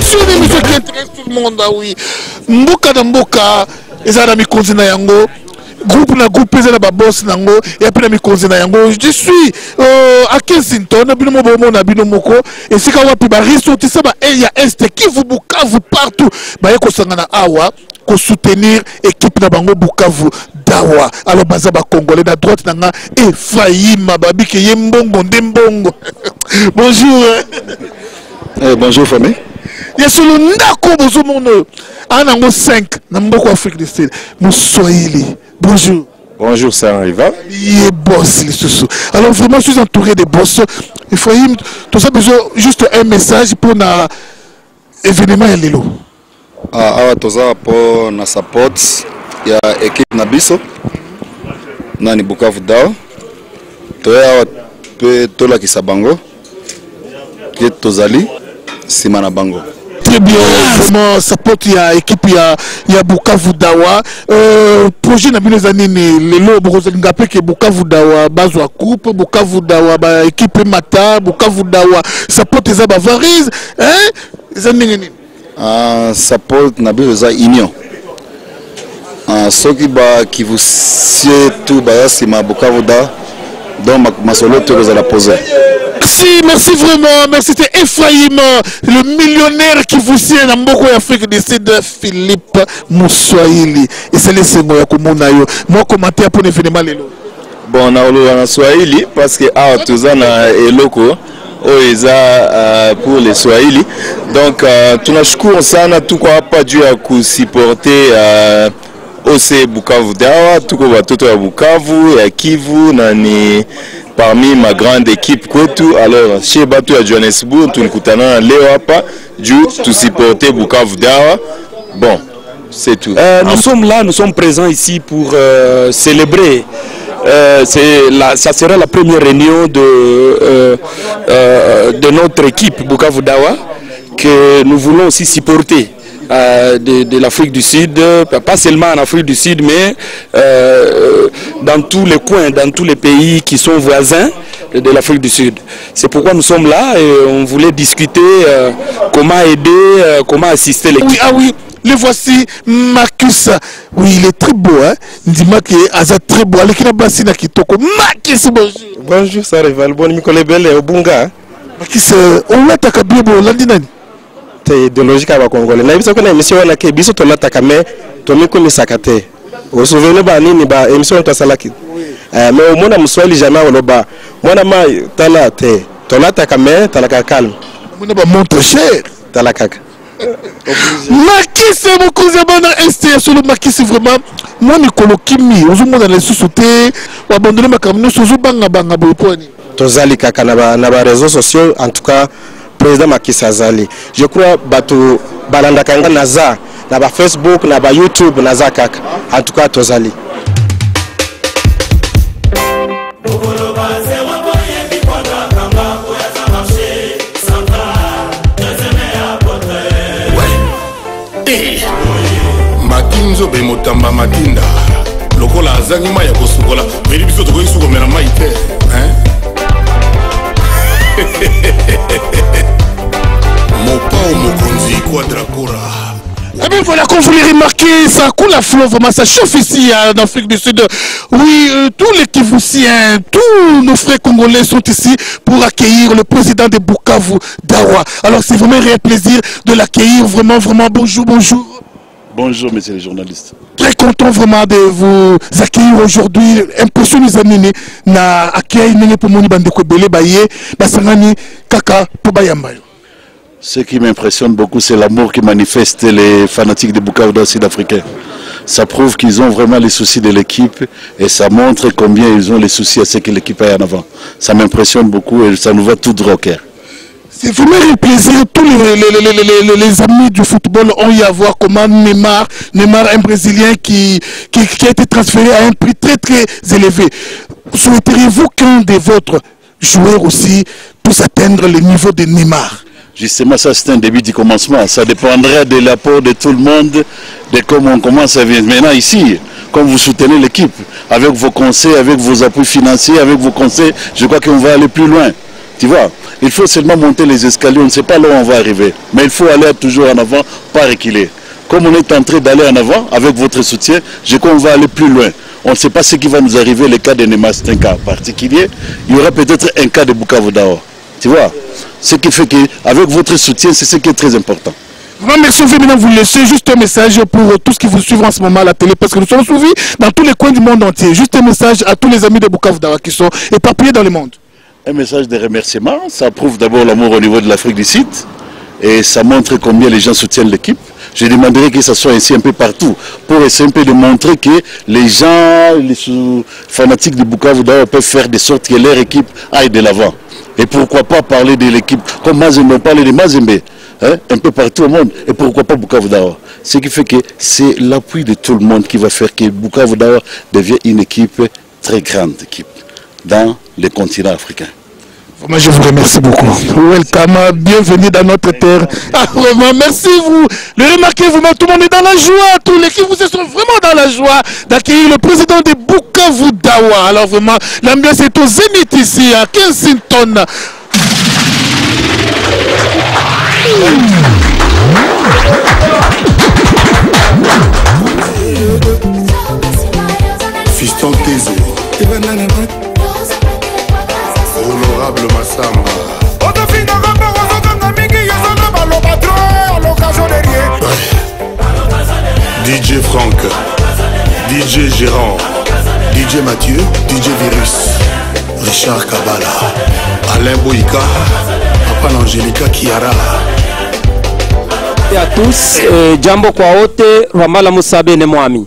Sur des musiques qui intéressent tout le monde, oui. Mboka na mboka, eza na mikonzi na yango. Groupe na groupe, eza na ba boss nango, et après na mikonzi na yango. Je suis à Kensington, na bino mobo na bino moko, et sika wapi ba risoti saba ya Est, Kivu, Bukavu partout. Ba yeko sangana awa ko soutenir équipe na bango Bukavu Dawa. Alors baza ba congolais na droite nanga Ephraïm babi ke yembongo ndembongo. Bonjour. Bonjour famille. Yesolo ndako bozo mono. Anango 5 na mboko Afrique du Sud. Moussoili. Bonjour. Bonjour, ça arrive. Il est boss, les sous. Alors vraiment, je suis entouré de boss. Ephraïm, tout ça besoin juste un message pour na événement ya lelo. Awa toza pour na support ya équipe na biso. Nani Bukavu Dawa. Toya pe tola kisabango. Ki tozali simana bango. Très bien, vraiment support ya équipe ya Bukavu Dawa. Projet na bino zanini lelo bokozelinga pe ke Bukavu Dawa bazwa coupe, Bukavu Dawa ba équipe mata, Bukavu Dawa support eza ba varise, hein? Zanini support na biso za union. Soki ba qui vous sie tout ba sima Bukavu Dawa donc masolo to za la poser. Merci vraiment, merci. C'était Ephraïm, le millionnaire qui vous sied dans beaucoup d'Afrique du Sud, Philippe Moussoili. Et c'est les Sengo ya Kumonayo. Moi, commentaire pour l'événement lelo. Bon, na olo na Swahili parce que tuza na eloko oeza pour les Swahili. Donc tunashukuru sana tuko hapa juu ya kusupporter OC Bukavu Dawa, tuko watoto ya Bukavu, ya Kivu na ni parmi ma grande équipe kwetu. Alors chez Batu à Johannesburg tulikutana leo hapa juu tu supporter Bukavu Dawa. Bon, c'est tout. Nous sommes là, nous sommes présents ici pour célébrer. Ça sera la première réunion de notre équipe Bukavu Dawa que nous voulons aussi supporter. De l'Afrique du Sud, pas seulement en Afrique du Sud, mais dans tous les coins, dans tous les pays qui sont voisins de l'Afrique du Sud. C'est pourquoi nous sommes là et on voulait discuter comment aider, comment assister l'équipe. Oui, ah oui, le voici, Marcus. Oui, il est très beau, hein. Dis-moi qu'il est très beau. Allez, qu'il a bassi na kitoko. Marcus, bonjour. Bonjour, ça rival. Bon, Nicolas Belle, au Bunga. Marcus, on a ta cabine, on l'a dit, nani. Idéologique à Congolais. Na biso kuna émission na ke biso tolata kame tomiko misakate. Vous souvenez ba nini ba émission ta salaki. Mais au monde Mswahili jamais oloba. Mwana ma tala te. Tolata kame talaka calme. Mwana ba montre cher talaka. Makisi mokoza bana ST sur le Makisi vraiment moi Nicolo Kimi ozomona les sociétés ou abandonner makamno sozo banga banga boponi. Tozali kaka na ba réseaux sociaux en tout cas président Makisi Azali. Je crois bato balanda kanga naza na ba Facebook na ba YouTube naza kaka. En tout cas tozali. Makinzo be motamba matinda. Lokola azangi ma ya kosukola. Meri biso to koyisuko mena mai te, hein? Eh bien voilà, comme vous l'avez remarqué, ça coule à flot, vraiment, ça chauffe ici en Afrique du Sud. Oui, tous les Kivusiens, tous nos frères congolais sont ici pour accueillir le président de Bukavu Dawa. Alors c'est vraiment un réel plaisir de l'accueillir, vraiment, vraiment, bonjour, bonjour. Bonjour, messieurs les journalistes. Très content vraiment de vous accueillir aujourd'hui. Impression nous amener na accueil nene pour moni bande ko belé baye basangani kaka to bayamba. Ce qui m'impressionne beaucoup, c'est l'amour qui manifestent les fanatiques de Bukavu Dawa sud-africains. Ça prouve qu'ils ont vraiment les soucis de l'équipe et ça montre combien ils ont les soucis à ce que l'équipe aille en avant. Ça m'impressionne beaucoup et ça nous va tout droit au cœur. C'est vraiment un plaisir. Tous les amis du football ont eu à voir comment Neymar, un Brésilien qui a été transféré à un prix très très élevé. Souhaiteriez-vous qu'un de votre joueurs aussi puisse atteindre le niveau de Neymar? Justement, ça c'est un début du commencement. Ça dépendra de l'apport de tout le monde, de comment on commence à venir. Maintenant ici, comme vous soutenez l'équipe, avec vos conseils, avec vos appuis financiers, avec vos conseils, je crois qu'on va aller plus loin. Tu vois, il faut seulement monter les escaliers, on ne sait pas là où on va arriver. Mais il faut aller toujours en avant, pas reculer. Comme on est en train d'aller en avant, avec votre soutien, je crois qu'on va aller plus loin. On ne sait pas ce qui va nous arriver, le cas de Nema, c'est un cas particulier. Il y aura peut-être un cas de Bukavu Dawa. Tu vois, ce qui fait qu'avec votre soutien, c'est ce qui est très important. Vraiment, merci. Je vais maintenant vous laisser juste un message pour tous qui vous suivent en ce moment à la télé, parce que nous sommes suivis dans tous les coins du monde entier. Juste un message à tous les amis de Bukavu Dawa qui sont éparpillés dans le monde. Un message de remerciement. Ça prouve d'abord l'amour au niveau de l'Afrique du Sud. Et ça montre combien les gens soutiennent l'équipe. Je demanderais que ça soit ainsi un peu partout, pour essayer un peu de montrer que les gens, les fanatiques de Bukavu Dawa peuvent faire de sorte que leur équipe aille de l'avant. Et pourquoi pas parler de l'équipe, comme Mazembe, on parle de Mazembe, hein, un peu partout au monde. Et pourquoi pas Bukavu Dawa. Ce qui fait que c'est l'appui de tout le monde qui va faire que Bukavu Dawa devienne une équipe, très grande équipe, dans le continent africain. Moi, je vous remercie beaucoup. Welcome, bienvenue dans notre terre. Ah, vraiment, merci vous. Le remarquez, vraiment, tout le monde est dans la joie. Tous les qui vous sont vraiment dans la joie d'accueillir le président de Bukavu Dawa. Alors vraiment, l'ambiance est au zénith ici, à Kensington. Fiston Tézé. Honorable Massamba. DJ Franck, DJ Gérard, DJ Mathieu, DJ Virus, Richard Kabala, Alain Boïka, Papa Angelica Kiara. Et à tous, jambo kwa wote, Rwamala Musabe ne mwami.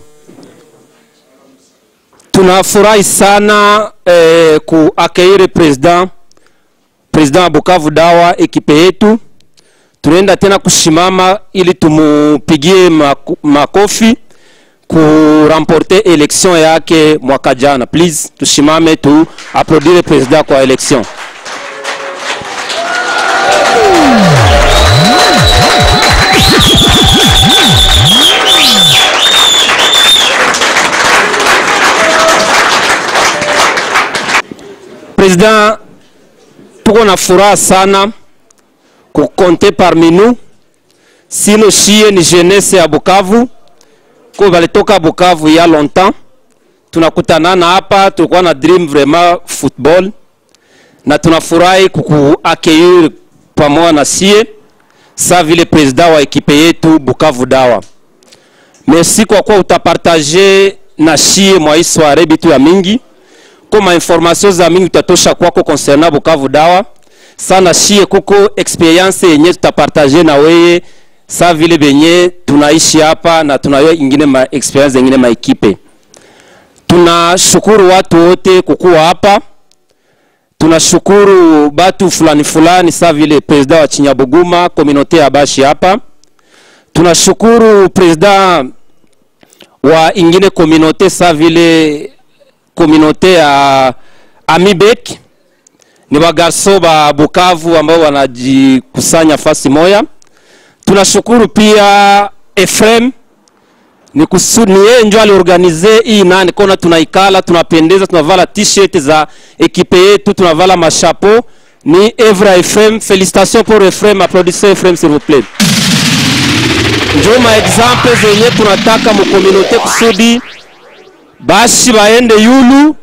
Tunafurahi sana kuakeire president wa Bukavu Dawa ekipe yetu. Tunaenda tena kushimama ili tumupigie makofi kuramporte election yake mwaka jana. Please tushimame tu applaudire president kwa election. Président, tuko na furaha sana kukonte parmi nous. Sino shie ni jeunesse ya Bukavu, kwa balitoka Bukavu ya longtemps. Tunakutanana hapa, tulikuwa na dream vraiment football. Na tunafurahi kukuaccueillir pamoja na sie, sa vile president wa ekipe yetu Bukavu Dawa. Merci kwa kuwa utapartager na shie mwa hii soirée bitu ya mingi. Koma information za mingi utatosha kwako concernant Bukavu Dawa. Sana shie kuko experience yenye tutapartager na weye sa vile benye tunaishi hapa na tunayo ingine ma experience ingine ma ekipe. Tunashukuru watu wote kukuwa hapa. Tunashukuru batu fulani sa vile president wa Chinyabuguma, communauté ya Bashi hapa. Tunashukuru president wa ingine communauté sa vile communauté ya Amibek. Ni wagarso ba Bukavu ambao wanajikusanya fasi moya. Tunashukuru pia Efrem, ni yeye ndio aliorganize hii nani kona tunaikala, tunapendeza, tunavala t-shirt za ekipe yetu, tunavala machapeau. Ni Evra Efrem, félicitations pour Efrem, applaudissez Efrem s'il vous plaît. Ndio ma exemple zenye tunataka mu communauté kusudi Bashi baende yulu,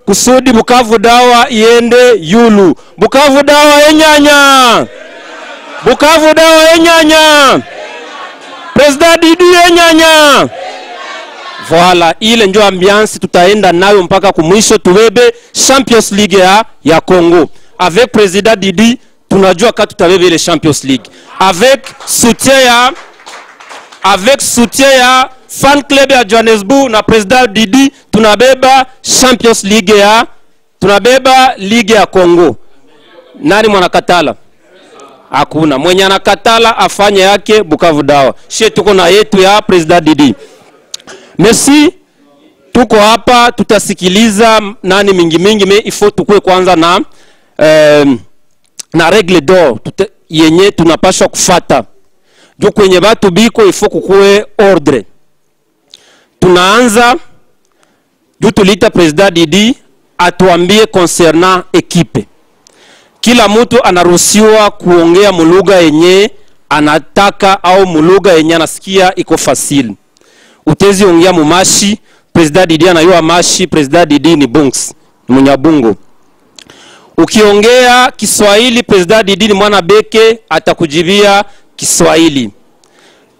kusudi Bukavu Dawa iende yulu. Bukavu Dawa enyanya. Bukavu Dawa enyanya. President Didi enyanya. Voilà, ile ndio ambiance tutaenda nayo mpaka kumwisho tubebe Champions League ya Congo. Avec President Didi tunajua kama tutabebe ile Champions League. Avec soutien ya fan club ya Johannesburg na President Didi tunabeba Champions League tunabeba Ligue ya Congo. Nani mwanakatala? Hakuna. Mwenye anakatala afanye yake Bukavu Dawa. Shie tuko na yetu ya President Didi. Merci. Tuko hapa tutasikiliza nani mingi me ifo tukue kwanza na règle d'or yenye tunapaswa kufata. Juu kwenye batu biko ifo kukue ordre. Tunaanza juu tulita President Didi atuambie concernant ekipe. kila mtu anaruhusiwa kuongea mulugha yenye anataka au mulugha yenye anasikia iko fasili. Utezi ongea mumashi, President Didi anayua mashi, President Didi ni Bunks, ni Munyabungo. Ukiongea Kiswahili, President Didi ni mwana beke, atakujibia Kiswahili.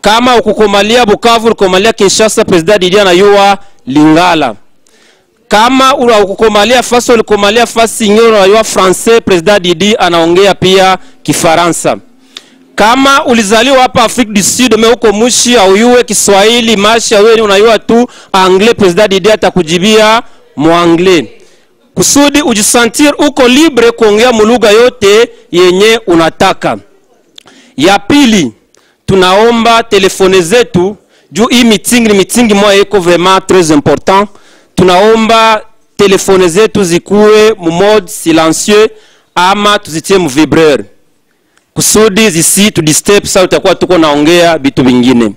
Kama ukukomalia Bukavu, ukukomalia Kinshasa, President Didi anayua Lingala. Kama ukukomalia Faso, ukukomalia Fasi Nyoro anayua Francais, President Didi anaongea pia Kifaransa. Kama ulizaliwa hapa Afrique du Sud, uko mushi au yue Kiswahili, mashi au wewe unayua tu Anglais, President Didi atakujibia Muanglais. Kusudi ujisentir uko libre kuongea mulugha yote yenye unataka. Ya pili, tunaomba telefone zetu juu hii meeting moja iko vraiment très important. Tunaomba telefone zetu zikuwe mu mode silencieux ama tuzitie mu vibreur. Kusudi zisi tu disturb sa utakuwa tuko naongea vitu vingine.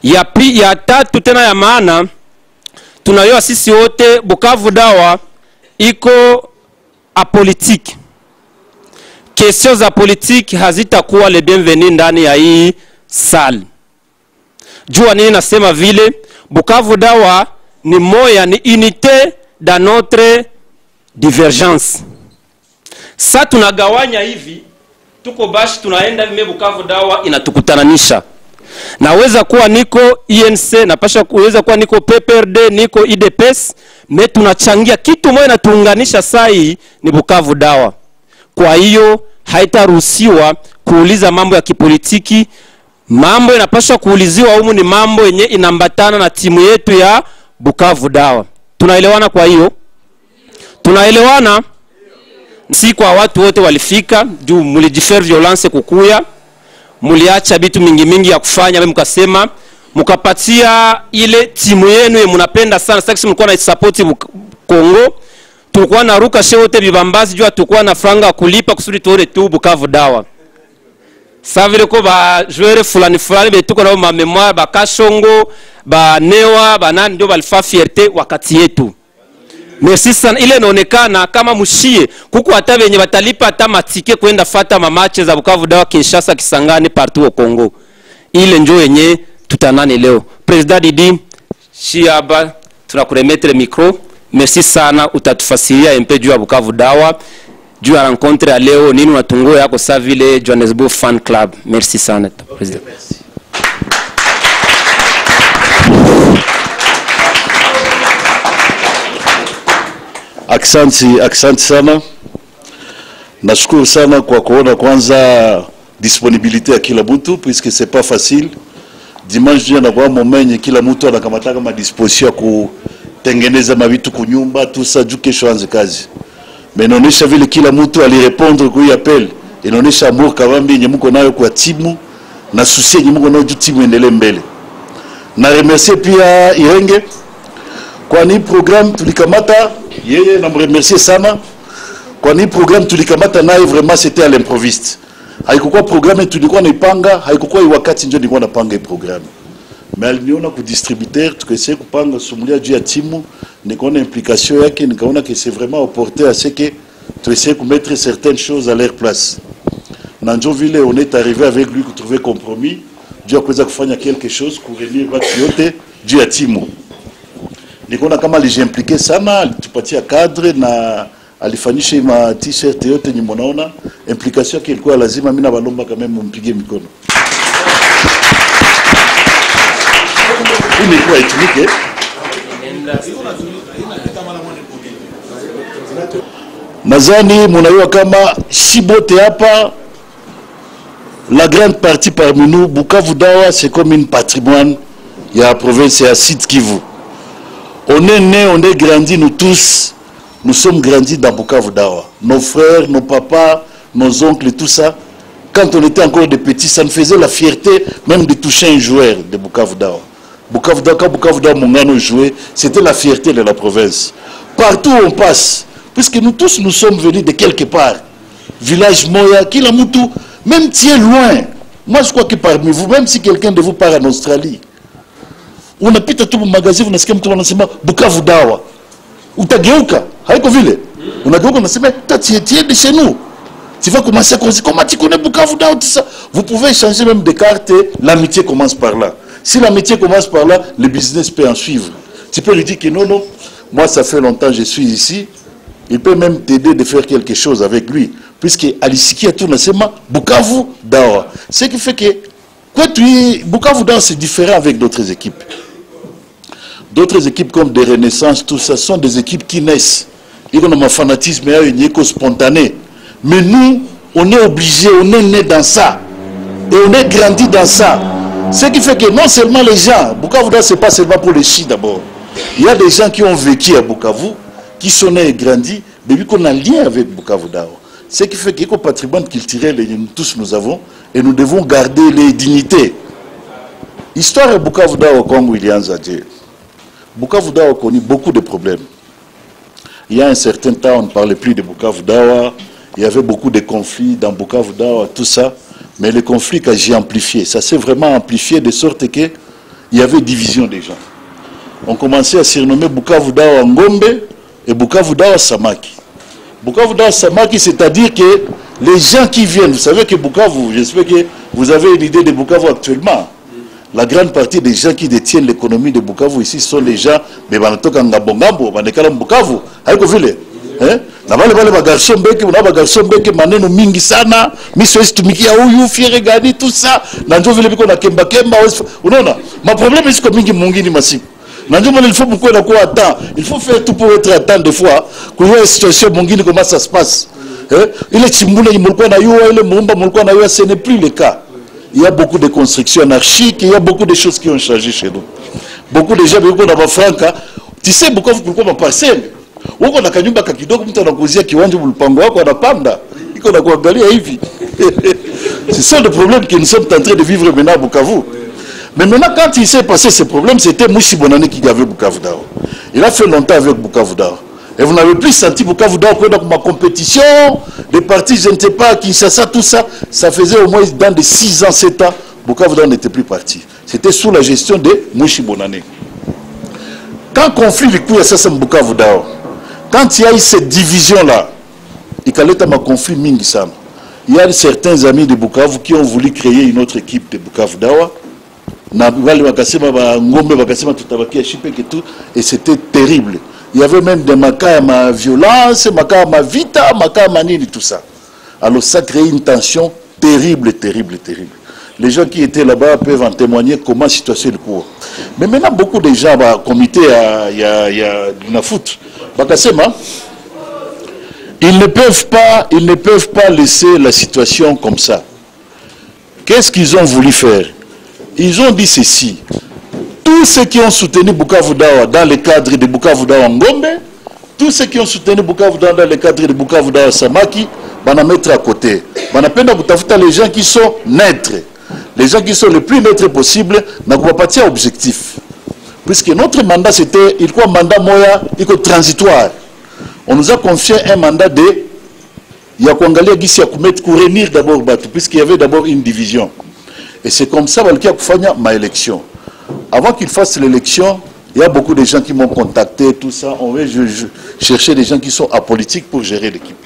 Ya tatu tena ya maana, tunayua sisi wote Bukavu Dawa iko apolitique. Question za politique hazitakuwa le bienvenu ndani ya hii salle. Jua nini nasema vile? Bukavu Dawa ni moya, ni unité dans notre divergence. Sa tunagawanya hivi, tuko bashi tunaenda vime Bukavu Dawa inatukutananisha. Naweza kuwa niko INC, napasha kuweza kuwa niko PPRD, niko IDPS, me tunachangia kitu moja na tuunganisha sai ni Bukavu Dawa. Kwa hiyo haitaruhusiwa kuuliza mambo ya kipolitiki. Mambo yanapaswa kuuliziwa humu ni mambo yenye inambatana na timu yetu ya Bukavu Dawa. Tunaelewana? Kwa hiyo tunaelewana? Si kwa watu wote walifika juu mulijifer violence kukuya, muliacha bitu mingi ya kufanya, mkasema mukapatia ile timu yenu mnapenda sana. Sasa mlikuwa na support Kongo, tulikuwa na ruka shewote bibambazi juu tulikuwa na franga kulipa kusudi tuone tu Bukavu Dawa. Sasa vile ko ba joueur fulani betuko na ma memoire ba Kashongo, ba Newa, ba nani ndio balifa fierté wakati yetu. Merci sana, ile inaonekana kama mushie kuko hata benye batalipa hata matike kwenda fata mamache za Bukavu Dawa, Kinshasa, Kisangani, partout au Congo. Ile ndio yenye tutanani leo. President Didi Shiaba, tunakuremettre micro. Merci sana, utatufasiria MP juu ya Bukavu Dawa, juu ya rencontre ya leo, nini unatungo yako sa vile Johannesburg Fan Club. Merci sana President. Merci. Aksanti sana. Nashukuru sana kwa kuona kwanza disponibilité ya kila mtu, puisque c'est pas facile. Dimanche jana kwa momenye kila mtu anakamata kama disposition kutengeneza mavitu kunyumba tout ça juu kesho anze kazi. Mais inaonyesha vile kila mtu alirepondre kwa appel. Inaonyesha amour kabambi yenye mko nayo kwa timu na souci yenye mko nayo juu timu endelee mbele. Na remercier pia Irenge kwa ni program tulikamata, yeye na mremercier sana kwa ni program tulikamata naye, vraiment c'était à l'improviste. Haikuwa programme tulikuwa naipanga, haikuwa wakati ndio nilikuwa napanga programme. Mais aliniona ku distributeur tukese kupanga sumulia juu ya timu, nikaona implication yake, nikaona que c'est vraiment opportun à ce que tu essaies de mettre certaines choses à leur place. Nanjo vile on est arrivé avec lui pour trouver compromis, juu kuweza kufanya quelque chose pour réunir watu yote juu ya timu. Nikaona kama alijimpliquer sana, alitupatia cadre na alifanyisha ma t-shirt yote ni mnaona implication yake ilikuwa lazima. Mimi na balomba kama mpige mikono ili kwa itumike. Nazani mnaiwa kama shibote hapa, la grande partie parmi nous, Bukavu Dawa c'est comme une patrimoine il y a la province ya Sud Kivu. On est né, on est grandi, nous tous, nous sommes grandis dans Bukavu Dawa. Nos frères, nos papas, nos oncles, tout ça. Quand on était encore des petits, ça nous faisait la fierté même de toucher un joueur de Bukavu Dawa. Bukavu Dawa, quand Bukavu Dawa Mongano jouait, c'était la fierté de la province. Partout où on passe, puisque nous tous, nous sommes venus de quelque part. Village Moya, Kilamutu, même si est loin. Moi, je crois que parmi vous, même si quelqu'un de vous part en Australie, unapita tu magazi unasikia mtu anasema Bukavu Dawa, utageuka haiko vile, unageuka unasema tatiete de chez nous. Tu vas commencer à connaître. Comment tu connais Bukavu Dao, tout ça? Vous pouvez changer même des cartes. L'amitié commence par là. Si l'amitié commence par là, le business peut en suivre. Tu peux lui dire que non, non, moi ça fait longtemps que je suis ici. Il peut même t'aider de faire quelque chose avec lui. Puisque Alisiki a tout naissement Bukavu Dao. Ce qui fait que Bukavu Dao c'est différent avec d'autres équipes. D'autres équipes comme des Renaissances, tout ça, sont des équipes qui naissent. Ils ont un fanatisme et une écho spontanée. Mais nous, on est obligés, on est né dans ça. Et on est grandi dans ça. Ce qui fait que non seulement les gens, Bukavu Dao, ce n'est pas seulement pour les Chi d'abord. Il y a des gens qui ont vécu à Bukavu, qui sont nés et grandis, depuis qu'on a un lien avec Bukavu Dao. Ce qui fait qu'il y a un patrimoine culturel que nous tous nous avons, et nous devons garder les dignités. Histoire de Bukavu Dao comme William Zadje. Bukavu Dao a connu beaucoup de problèmes. Il y a un certain temps, on ne parlait plus de Bukavu Dao. Il y avait beaucoup de conflits dans Bukavu Dao, tout ça. Mais le conflit j'ai amplifié. Ça s'est vraiment amplifié de sorte qu'il y avait division des gens. On commençait à surnommer Bukavu Dao Ngombe et Bukavu Dao Samaki. Bukavu Dao Samaki, c'est-à-dire que les gens qui viennent, vous savez que Bukavu, j'espère que vous avez une idée de Bukavu actuellement. La grande partie des gens qui détiennent l'économie de Bukavu ici sont les gens, mais Banatoka Ngabongambo, Banekala Bukavu, Aïko Vile. Nabale bale bagarson beke, on a bagarson beke, maneno mingi sana, miso istumikia huyu, fiere gani, tout ça. Nanjo vile biko na kemba kemba, unaona. Ma problème est que mingi mungini masiku. Nanjo il faut beaucoup de quoi attendre. Il faut faire tout pour être à temps des fois. Quand il y a une situation mungini, comment ça se passe. Il est chimbula, il mulko na yuwa, il est mumba, mulko na yuwa, ce n'est plus le cas. Il y a beaucoup de constructions anarchiques, il y a beaucoup de choses qui ont changé chez nous. Beaucoup de gens, beaucoup dans Franca, tu sais pourquoi ma parcelle. Uko na kanyumba kakidogo mtu anakuzia kiwanja mpango wako anapanda iko na kuangalia hivi. C'est ça le problème que nous sommes en train de vivre maintenant à Bukavu. Mais maintenant quand il s'est passé ce problème, c'était Mouchi Bonane qui avait Bukavu Dao. Il a fait longtemps avec Bukavu Dao. Et vous n'avez plus senti Bukavu Dao dans ma compétition, les partis, je ne sais pas, Kinshasa, tout ça, ça faisait au moins dans des 6 ans, 7 ans, Bukavu Dao n'était plus parti. C'était sous la gestion de Mouchi Bonane. Quand conflit le coup, ça c'est Bukavu Dao. Quand il y a eu cette division-là, il y a un conflit mingisam. Il y a certains amis de Bukavu qui ont voulu créer une autre équipe de Bukavu Dawa. Et c'était terrible. Il y avait même des makas à violence, makas à vita, makas à manini, tout ça. Alors ça crée une tension terrible, terrible, terrible. Les gens qui étaient là-bas peuvent en témoigner comment la situation est le cours. Mais maintenant, beaucoup de gens, comité, il y a une foot. Ils ne peuvent pas laisser la situation comme ça. Qu'est-ce qu'ils ont voulu faire? Ils ont dit ceci. Tous ceux qui ont soutenu Bukavu Dawa dans le cadre de Bukavu Dawa Ngombe, tous ceux qui ont soutenu Bukavu Dawa dans le cadre de Bukavu Dawa Samaki, on va mettre à côté. On a peine à les gens qui sont neutres. Les gens qui sont le plus neutres possible, n'ont pas partir objectif. Puisque notre mandat, c'était, il y a un mandat moya, il y a transitoire. On nous a confié un mandat de, il y a qu'on réunir d'abord, puisqu'il y avait d'abord une division. Et c'est comme ça qu'il a fait ma élection. Avant qu'il fasse l'élection, il y a beaucoup de gens qui m'ont contacté, tout ça. On veut chercher des gens qui sont apolitiques pour gérer l'équipe.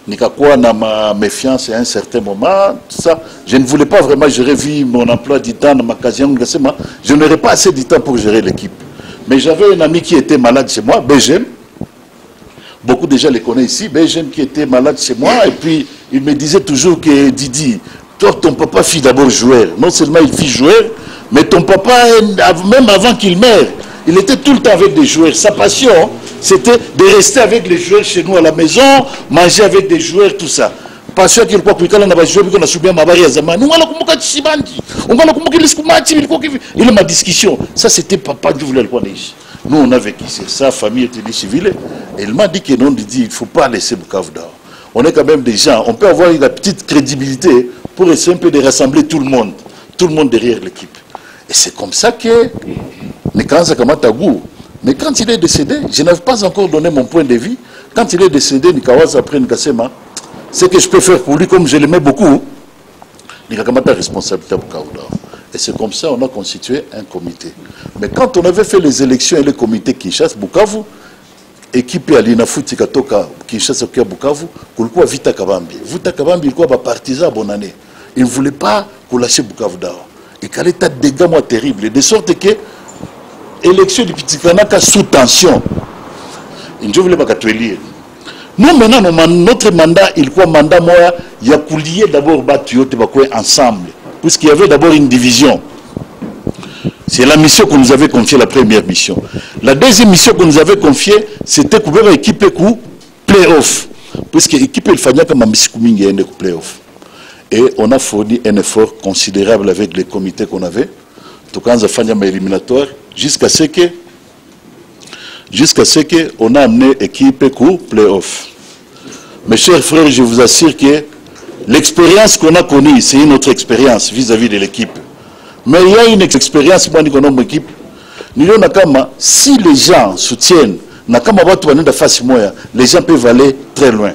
Nikakoua n'a ma méfiance à un certain moment, tout ça. Je ne voulais pas vraiment gérer mon emploi du temps dans ma occasion. Je n'aurais pas assez de temps pour gérer l'équipe. Mais j'avais un ami qui était malade chez moi, Béjem. Beaucoup de gens les connaissent ici. Béjem qui était malade chez moi. Et puis, il me disait toujours que Didi, toi, ton papa fit d'abord joueur. Non seulement il fit joueur, mais ton papa, même avant qu'il meure, il était tout le temps avec des joueurs. Sa passion, c'était de rester avec les joueurs chez nous à la maison, manger avec des joueurs, tout ça. Passion qu'il croit que il est ma discussion. Ça, c'était papa qui voulait le connaître. Nous, on a vécu sa famille était civile. Et il m'a dit que non, il ne faut pas laisser Bukavu Dawa. On est quand même des gens, on peut avoir une petite crédibilité pour essayer un peu de rassembler tout le monde derrière l'équipe. Et c'est comme ça que mais quand il est décédé, je n'avais pas encore donné mon point de vue. Quand il est décédé, Nikawaza après Nikasema, ce que je peux faire pour lui, comme je l'aimais beaucoup, Nikakamata responsabilité pour Bukavu Dawa. Et c'est comme ça qu'on a constitué un comité. Mais quand on avait fait les élections et le comité Kinshasa, Bukavu, équipe ya linafuti katoka Kinshasa kwa Bukavu, kulikuwa vita kabambi. Vita kabambi ilikuwa ba partisans bonane. Ils ne voulaient pas lâcher Bukavu Dawa. Et qu'il y a des dégâts terribles, de sorte que l'élection du Petit Kanaka sous tension. Je ne voulais pas que nous, maintenant, notre mandat, il y a un mandat, il y a lier d'abord ensemble, puisqu'il y avait d'abord une division. C'est la mission qu'on nous avait confiée, la première mission. La deuxième mission qu'on nous avait confiée, c'était couvrir l'équipe coup play-off. Puisque l'équipe, il fallait que ma mission play-off. Et on a fourni un effort considérable avec les comités qu'on avait. Tout cas, on a fait un éliminatoire jusqu'à ce qu'on a amené l'équipe coup play-off. Mes chers frères, je vous assure que l'expérience qu'on a connue, c'est une autre expérience vis-à-vis de l'équipe. Mais il y a une expérience, équipe. Si les gens soutiennent, les gens peuvent aller très loin.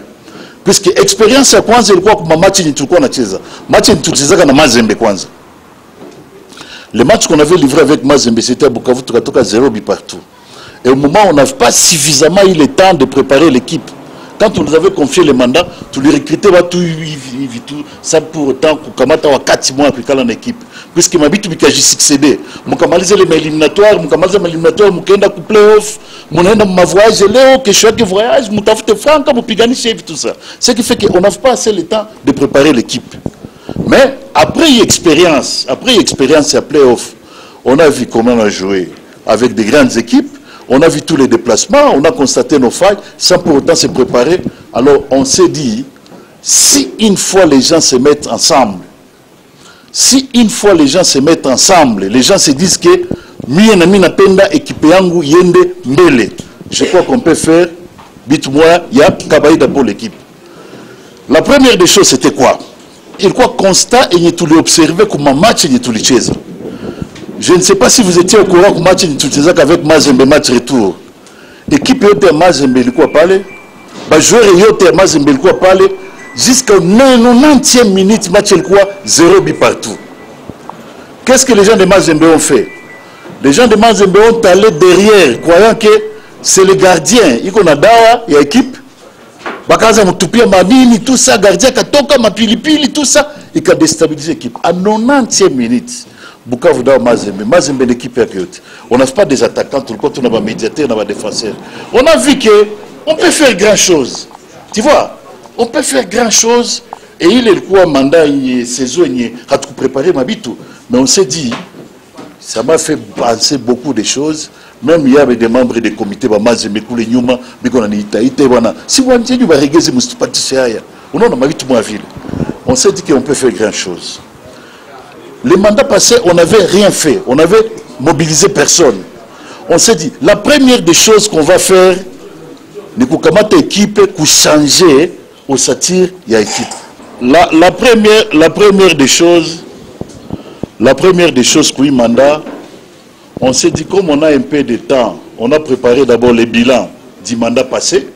Puisque l'expérience ya kwanza ilikuwa kwa match tulikuwa nacheza. Match tulichezaka na Mazembe kwanza. Le match qu'on avait livré avec Mazembe, c'était à Bukavu, tukatoka 0 but partout. Et au moment où on n'avait pas suffisamment eu le temps de préparer l'équipe, quand on nous avait confié le mandat, tu les recrutais tout ça pour autant kukamata wa 4 mois après dans l'équipe. Puisque ma bitu bikaji succédé. Mukamalize les éliminatoires, mukenda ku playoff, munaenda ma voyage leo que chaque voyage mutafute franca mupiganishe et tout ça. Ce qui fait qu'on n'a pas assez le temps de préparer l'équipe. Mais après expérience à playoff, on a vu comment on a joué avec des grandes équipes. On a vu tous les déplacements, on a constaté nos failles, sans pour autant se préparer. Alors on s'est dit, si une fois les gens se mettent ensemble, les gens se disent que je crois qu'on peut faire, dites-moi, il y a Kabaïda pour l'équipe. La première des choses, c'était quoi? Il quoi constat et tout observé comme un match et tout les chaises. Je ne sais pas si vous étiez au courant que match avec Mazembe match retour. Équipe yote Mazembe ilikuwa pale, ba joueur yote Mazembe ilikuwa pale jusqu'à 90e minute match ilikuwa 0 but partout. Qu'est-ce que les gens de Mazembe ont fait? Les gens de Mazembe ont allé derrière croyant que c'est le gardien, iko na dawa ya équipe. Bakaza mutupia manini tout ça, gardien katoka mapilipili tout ça, il a déstabilisé l'équipe à 90e minute. Bukavu Dawa Mazembe l'équipe à Kyoto. On n'a pas des attaquants, tout le temps on a des médiateurs, on a des défenseurs. On a vu qu'on peut faire grand chose. Tu vois, on peut faire grand chose. Et il est quoi mandat, saison, à tout préparer ma bitou. Mais on s'est dit, ça m'a fait penser beaucoup de choses. Même il y avait des membres des comités, Mazembe, les Nyuma, si vous avez régler on s'est dit qu'on peut faire grand chose. Les mandats passés, on n'avait rien fait. On n'avait mobilisé personne. On s'est dit, la première des choses qu'on va faire, c'est que l'équipe pour changer au satire, il y a équipe. La première des choses, oui, mandat, on s'est dit, comme on a un peu de temps, on a préparé d'abord les bilans du mandat passé.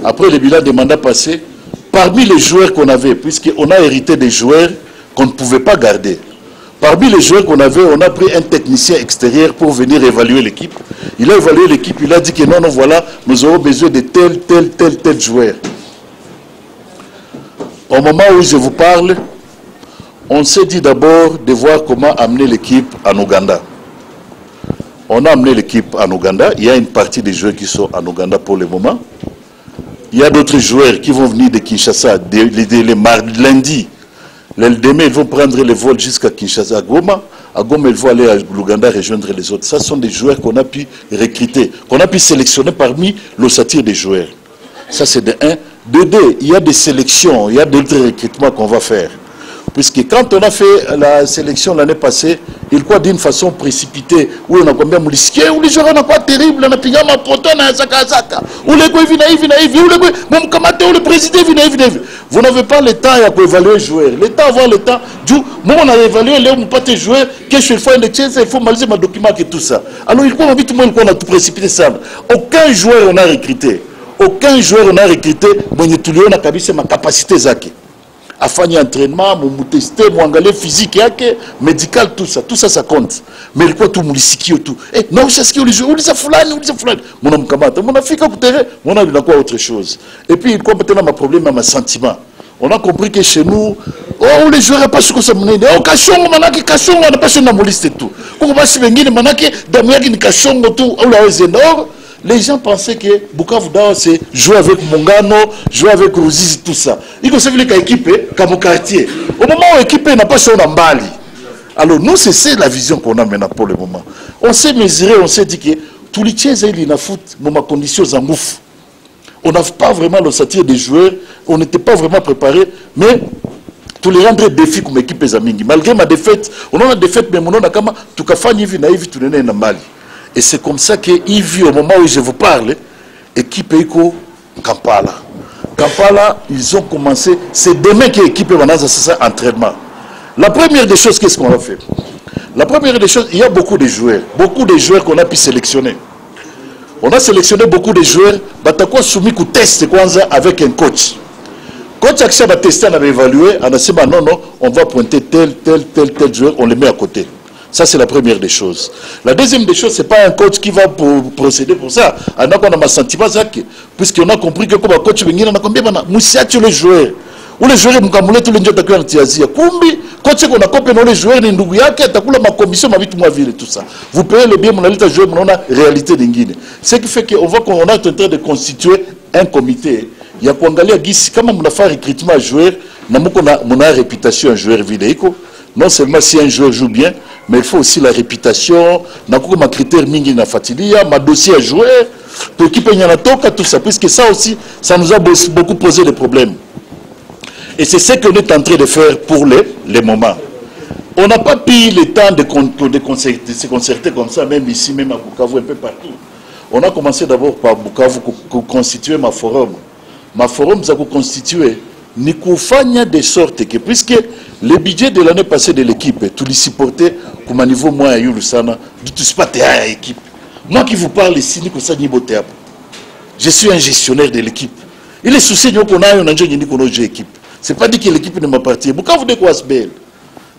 Après les bilans des mandats passés, parmi les joueurs qu'on avait, puisqu'on a hérité des joueurs qu'on ne pouvait pas garder. Parmi les joueurs qu'on avait, on a pris un technicien extérieur pour venir évaluer l'équipe. Il a évalué l'équipe, il a dit que non, voilà, nous aurons besoin de tel joueur. Au moment où je vous parle, on s'est dit d'abord de voir comment amener l'équipe en Ouganda. On a amené l'équipe en Ouganda. Il y a une partie des joueurs qui sont en Ouganda pour le moment. Il y a d'autres joueurs qui vont venir de Kinshasa lundi. Demain, ils vont prendre le vol jusqu'à Kinshasa, à Goma. À Goma, ils vont aller à l'Ouganda rejoindre les autres. Ce sont des joueurs qu'on a pu recruter, qu'on a pu sélectionner parmi l'ossature des joueurs. Ça, c'est de 1. De 2, il y a des sélections, il y a d'autres recrutements qu'on va faire. Puisque quand on a fait la sélection l'année passée, il croit d'une façon précipitée, où on a combien de risqués, où les joueurs n'ont pas terrible, on a pigé ma proton, on a zaka, où les gars viennent, où le président vient. Vous n'avez pas le temps à évaluer les joueurs. Le temps, avoir le temps, moi on a évalué, là on pas tes joueurs, que je fais une chaise, il faut maliser ma document et tout ça. Alors il croit vite, moi on a tout précipité ça. Aucun joueur on a recruté, mais on a kabissé ma capacité zaki. afanye entraînement, mumuteste, muangalie physique yake, médical, tout ça ça compte. Mais ilikuwa tu mulisikio tu. Eh, na ushasikia uliza fulani. Mona mkamata, mona fika kutere, mona binakuwa autre chose. Et puis ilikuwa peut-être ma problème à ma sentiment. On a compris que chez nous, oh, les joueurs pas ce que ça menait. Oh, Kachongo, manaki, Kachongo, on n'a pas sur la liste et tout. Quand on va se venir, manaki, Damiaki, Kachongo, tout, oh, là, Zénor. Les gens pensaient que Bukavu Dawa, c'est jouer avec Mongano, jouer avec Ruzizi, tout ça. Il faut savoir que l'équipe, comme au quartier. Au moment où l'équipe n'a pas sur Bali. Alors, nous, c'est la vision qu'on a maintenant pour le moment. On s'est mesuré, on s'est dit que tous les tiers, ils n'ont foot, dans ma condition, en ouf. On n'a pas vraiment le satire des joueurs, on n'était pas vraiment préparé, mais tous les rendre défis comme équipe les amis. Malgré ma défaite, on a une défaite, mais on a quand même tout cas fait Nivi naïvi tout le monde Mali. Et c'est comme ça que Yves, au moment où je vous parle, équipe Eko Kampala. Kampala, ils ont commencé, c'est demain que l'équipe va dans ça entraînement. La première des choses, qu'est-ce qu'on va faire? La première des choses, il y a beaucoup de joueurs qu'on a pu sélectionner. On a sélectionné beaucoup de joueurs, batakuwa soumis au test avec un coach. Coach Aksha va tester, on avait évalué, on a dit non, on va pointer tel joueur, on le met à côté. Ça, c'est la première des choses. La deuxième des choses, ce n'est pas un coach qui va procéder pour ça. On a ma sentiment, puisqu'on a compris que comme un coach, on a combien de les joueurs. Ou les joueurs, tous les gens qui ont été Kumbi, coach qu'on a copié les joueurs, les Ndougouyaki, ma commission, ma vie, ma ville et tout ça. Vous payez le bien, mon alita joueur, on a réalité d'Ingine. Ce qui fait qu'on voit qu'on est en train de constituer un comité. Il y a qu'on a dit, quand on a fait un recrutement à joueur, on a une réputation à joueur vidéo. Non seulement si un joueur joue bien, mais il faut aussi la réputation, on a ma critère mingi na fatilia, ma dossier à joueur, pour équipe tout ça, puisque ça aussi, ça nous a beaucoup posé des problèmes. Et c'est ce qu'on est en train de faire pour les moments. On n'a pas pris le temps de se concerter comme ça, même ici, même à Bukavu, un peu partout. On a commencé d'abord par Bukavu pour constituer ma forum. Ma forum, ça a constitué, ni koufanya de sorte que, puisque le budget de l'année passée de l'équipe, tout les supporter comme à niveau moins à Yulusana, du tout pas à l'équipe. Moi qui vous parle ici, je suis un gestionnaire de l'équipe. Il est souci qu'on a une équipe. Ce n'est pas dit que l'équipe ne m'appartient. Pourquoi vous dites quoi c'est belle?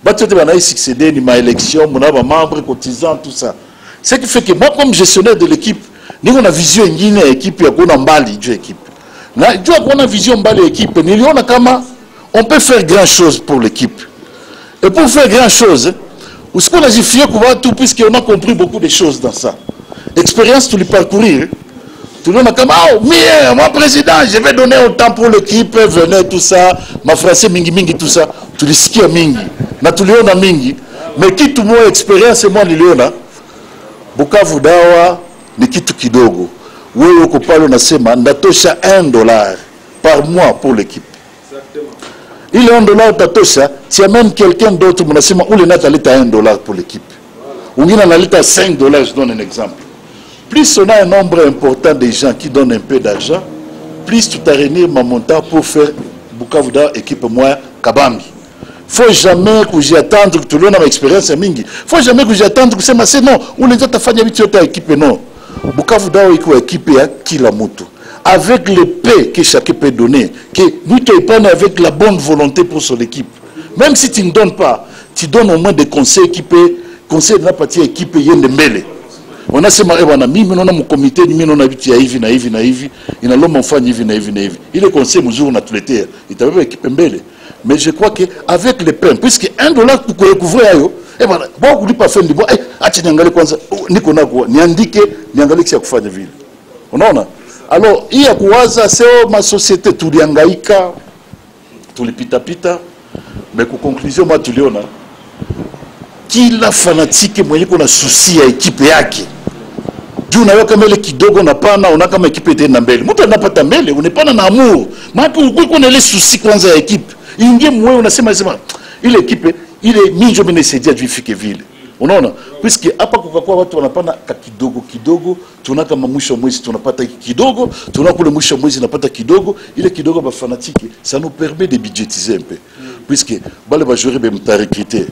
Tu as succédé à ma élection, mon membre, cotisant, tout ça. Ce qui fait que moi, comme gestionnaire de l'équipe, nous avons une vision de l'équipe, on a une équipe. Nous avons une vision de l'équipe, on peut faire grand chose pour l'équipe. Et pour faire grand chose, ce qu'on a fait, tout, puisqu'on a compris beaucoup de choses dans ça. Expérience, tout le parcourir. Tout le monde a dit, oh, moi président, je vais donner autant pour l'équipe, venez, tout ça, ma français, mingi, tout ça. Tout le ski à mingi. Na tout le monde a mingi. Mais qui tout le monde expérience, moi, le là. Bukavu Dawa, ni kitu kidogo. Wewe kupalo nasema, ndatosha $1 par mois pour l'équipe. Il est $1 tatosha, tu amènes quelqu'un d'autre, mon nasema, ou le nat alita $1 pour l'équipe. Ou il en alita $5, je donne un exemple. Plus on a un nombre important de gens qui donnent un peu d'argent, plus tu as réuni mon montant pour faire Bukavu Dawa équipe moi Kabambi. Faut jamais que j'attende que tout le monde a expérience mingi. Faut jamais que j'attende que c'est non ou les autres familles habituées à équipe non. Bukavu Dawa équipe à Kilamutu. Avec le paix que chacun peut donner, que nous te prendre avec la bonne volonté pour son équipe. Même si tu ne donnes pas, tu donnes au moins des conseils qui peut conseiller de la partie équipe yende mbele. On a ces marées, on a mis, on a mon comité, on a habitué à Yves, il a l'homme enfant, Yves. Il est conseillé, mesure, on a tout l'été. Il est avec l'équipe mbele. Mais je crois qu'avec les pains, puisque $1 pour couvrir, et voilà, bon, vous ne pas faire du bois, alors, il y a quoi ça, c'est ma société, tout les angaïka, tout les pita-pita, mais pour conclusion, moi, tout le monde, qui la fanatique, moi, qu'on a souci à l'équipe yaki. Dieu n'a pas mis kidogo na pana, on a comme équipe était na mbele. Mutu n'a pas ta mbele, on n'est pas dans l'amour. Mais pourquoi qu'on a les soucis quand ça équipe? Il y a moins on a sema il équipe, il est mis je me ne sédia du fikeville. On a puisque hapa kwa watu wanapana kidogo, tunaka mwisho mwezi tunapata kidogo, tunakule mwisho mwezi tunapata kidogo, ile kidogo ba fanatique, ça nous permet de budgétiser un peu. Puisque bale ba jouer be mtarekité.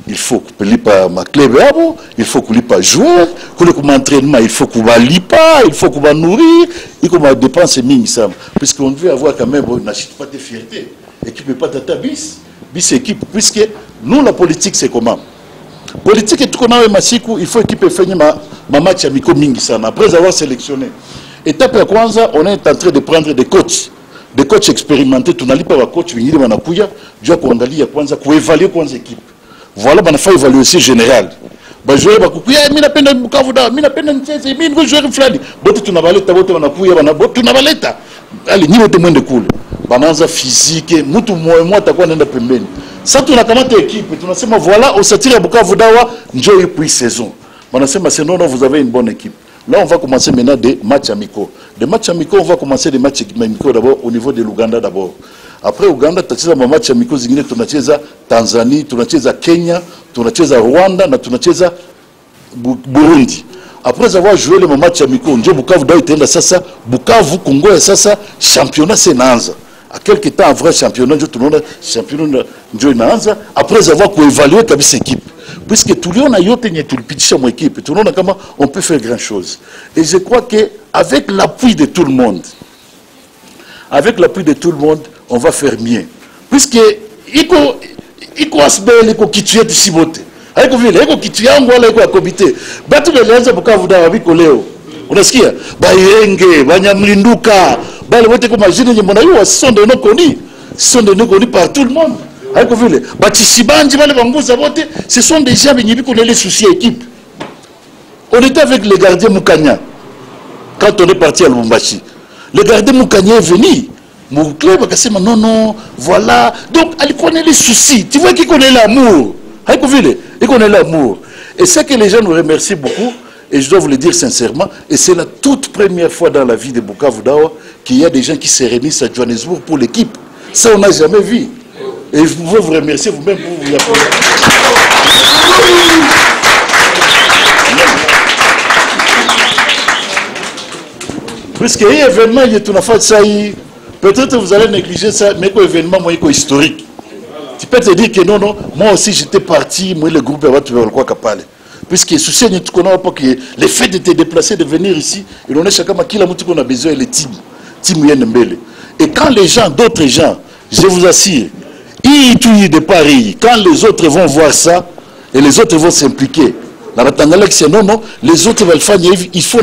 Il faut que lipa ma clé verbo, il faut que lipa jouer, que le entraînement, il faut qu'on va lipa, il faut qu'on va nourrir, et qu'on va dépenser mini ça. Puisqu'on veut avoir quand même, on n'achète pas de fierté. équipe pas tata bis équipe, puisque nous la politique c'est comment? Politique tout qu'on a masiku, il faut équipe faire ma match amico mingi sana après avoir sélectionné. Étape à kwanza, on est en train de prendre des coachs expérimentés, tu n'allais pas wa coach vingine wanakuya, jua kuangalia kwanza kuévaluer kwanza équipe. Voilà bana fa évaluation générale. Ba jouer ba kukuya mimi napenda Bukavu Dawa, mimi napenda Ncheze, mimi ngo joueur fulani. Bote tunabaleta bote wanakuya bana bote tunabaleta. Ali ni wote mwende kule. Banaanza physique, mtu mmoja atakuwa anaenda pembeni. Sasa tunakamata équipe, tunasema voilà, osatiri ya Bukavu Dawa njoo ipi saison. Banasema c'est non, vous avez une bonne équipe. Là, on va commencer maintenant des matchs amicaux. Des matchs amicaux, on va commencer des matchs amicaux d'abord au niveau de l'Ouganda d'abord. Après Ouganda, tu as des matchs amicaux, tu as Tanzanie, tu as Kenya, tu as Rwanda, tu as Burundi. Après avoir joué les matchs amicaux, Njo Bukavu Dawa était là, ça, Bukavu, Congo, et ça, championnat c'est Nanza. À quelque temps, un vrai championnat, championnat Njo Nanza, après avoir évalué cette équipe. Puisque tout le monde a yoté tout le pitch mon équipe, tout le monde comment on peut faire grand chose. Et je crois que avec l'appui de tout le monde, on va faire mieux. Puisque iko asbel iko kitue tisibote. Haiko vile, iko kitue yangu wala iko akobite. Batu beleanza Bukavu Dawa biko leo. Unasikia? Bayenge, banyamlinduka, bale wote kwa majina nyembona yo sont de nos connus par tout le monde. Ce sont des gens qui ont les soucis équipe. On était avec le gardien Moukania quand on est parti à Lubumbashi. Le gardien Moukania est venu. Mon club a dit non, voilà. Donc, il connaît les soucis. Tu vois qu'il connaît l'amour. Il connaît l'amour. Et c'est que les gens nous remercient beaucoup. Et je dois vous le dire sincèrement. Et c'est la toute première fois dans la vie de Bukavu Dawa qu'il y a des gens qui se réunissent à Johannesburg pour l'équipe. Ça, on n'a jamais vu. Et je veux vous remercier vous-même pour vous applaudir. Puisque l'événement, il y a tout ça, peut-être vous allez négliger ça, mais quoi événement historique. Tu peux te dire que non, moi aussi j'étais parti, moi le groupe va te voir quoi capable. Puisque souci n'est tout qu'on a pas que le fait de te déplacer, de venir ici, et on est chacun qui l'a montré qu'on a besoin les team Yennembele. Et quand les gens, d'autres gens, je vous assure, de Paris, quand les autres vont voir ça, et les autres vont s'impliquer, non, les autres vont le faire, il faut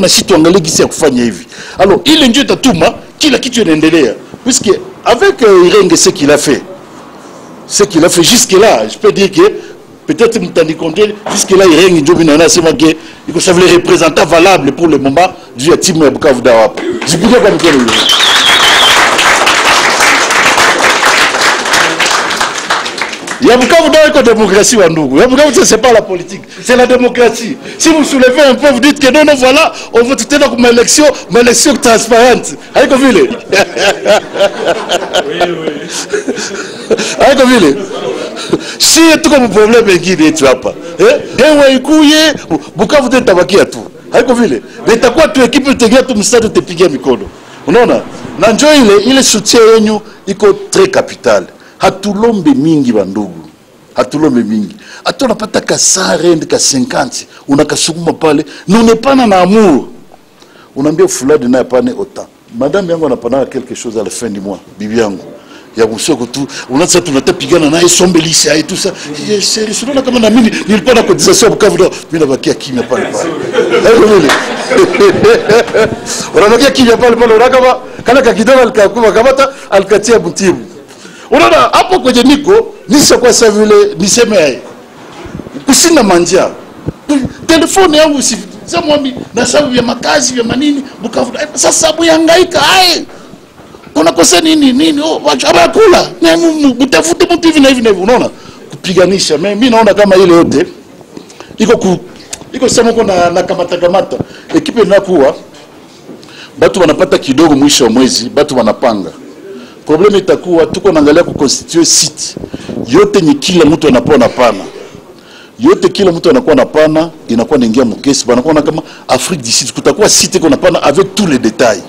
alors, il est Dieu à tout ma, qui l'a quitté l'endelea. Puisque, avec Ireng, ce qu'il a fait jusque-là, je peux dire que, peut-être, jusque-là, Ireng, il faut savoir les représentants valables pour le moment du team Bukavu Dawa. Je peux dire comme il y a Bukavu Dawa et démocratie, Bukavu, ce n'est pas la politique, c'est la démocratie. Si vous soulevez un peu, vous dites que non, voilà, on veut tout être comme élection transparente. Avec Vile. Avec Vile. Si tout comme problème est guidé, tu n'as pas. Et Bukavu Dawa tabaki à tout. Avec Vile. Mais tu quoi, tu équipes, tu gagnes tout le stade, tu piques à Mikono. Non, non. Nanjo, il est soutien, il est très capital. Hatulombe mingi bandugu, hatulombe mingi. Hata unapata ka 100 rand ka 50, unakasukuma pale, na unepana na amour. Unaambia fulani naye pane autant. Madame yangu anapana quelque chose à la fin du mois, bibi yangu. Ya kusoko tu, unaanza tunatapigana naye sombelisi et tout ça. C'est seulement kama na mimi nilikuwa na cotisation Bukavu Dawa, mimi nabakia kimya pale pale. Unabakia kimya pale pale, unakama kana kakidona alikakuwa kamata alikatia mtibu. Unaona hapo kwenye niko nisha kwa sababu vile niseme kusina manja telefoni yangu si mimi na sababu ya makazi ya manini Bukavu sasa sababu yangaika kuna kosa nini abakula mtafute mtu hivi na hivi unaona kupiganisha mimi naona kama ile yote iko sema kuna kamata ekipe inakuwa watu wanapata kidogo mwisho wa mwezi watu wanapanga. Problème itakuwa tuko naangalia kuconstituer site yote ni kila mtu anapona pana. Yote kila mtu anakuwa na pana inakuwa inaingia mkesi banakuwa kama Afrique du Sud kutakuwa site qu'on apana avec tous les détails.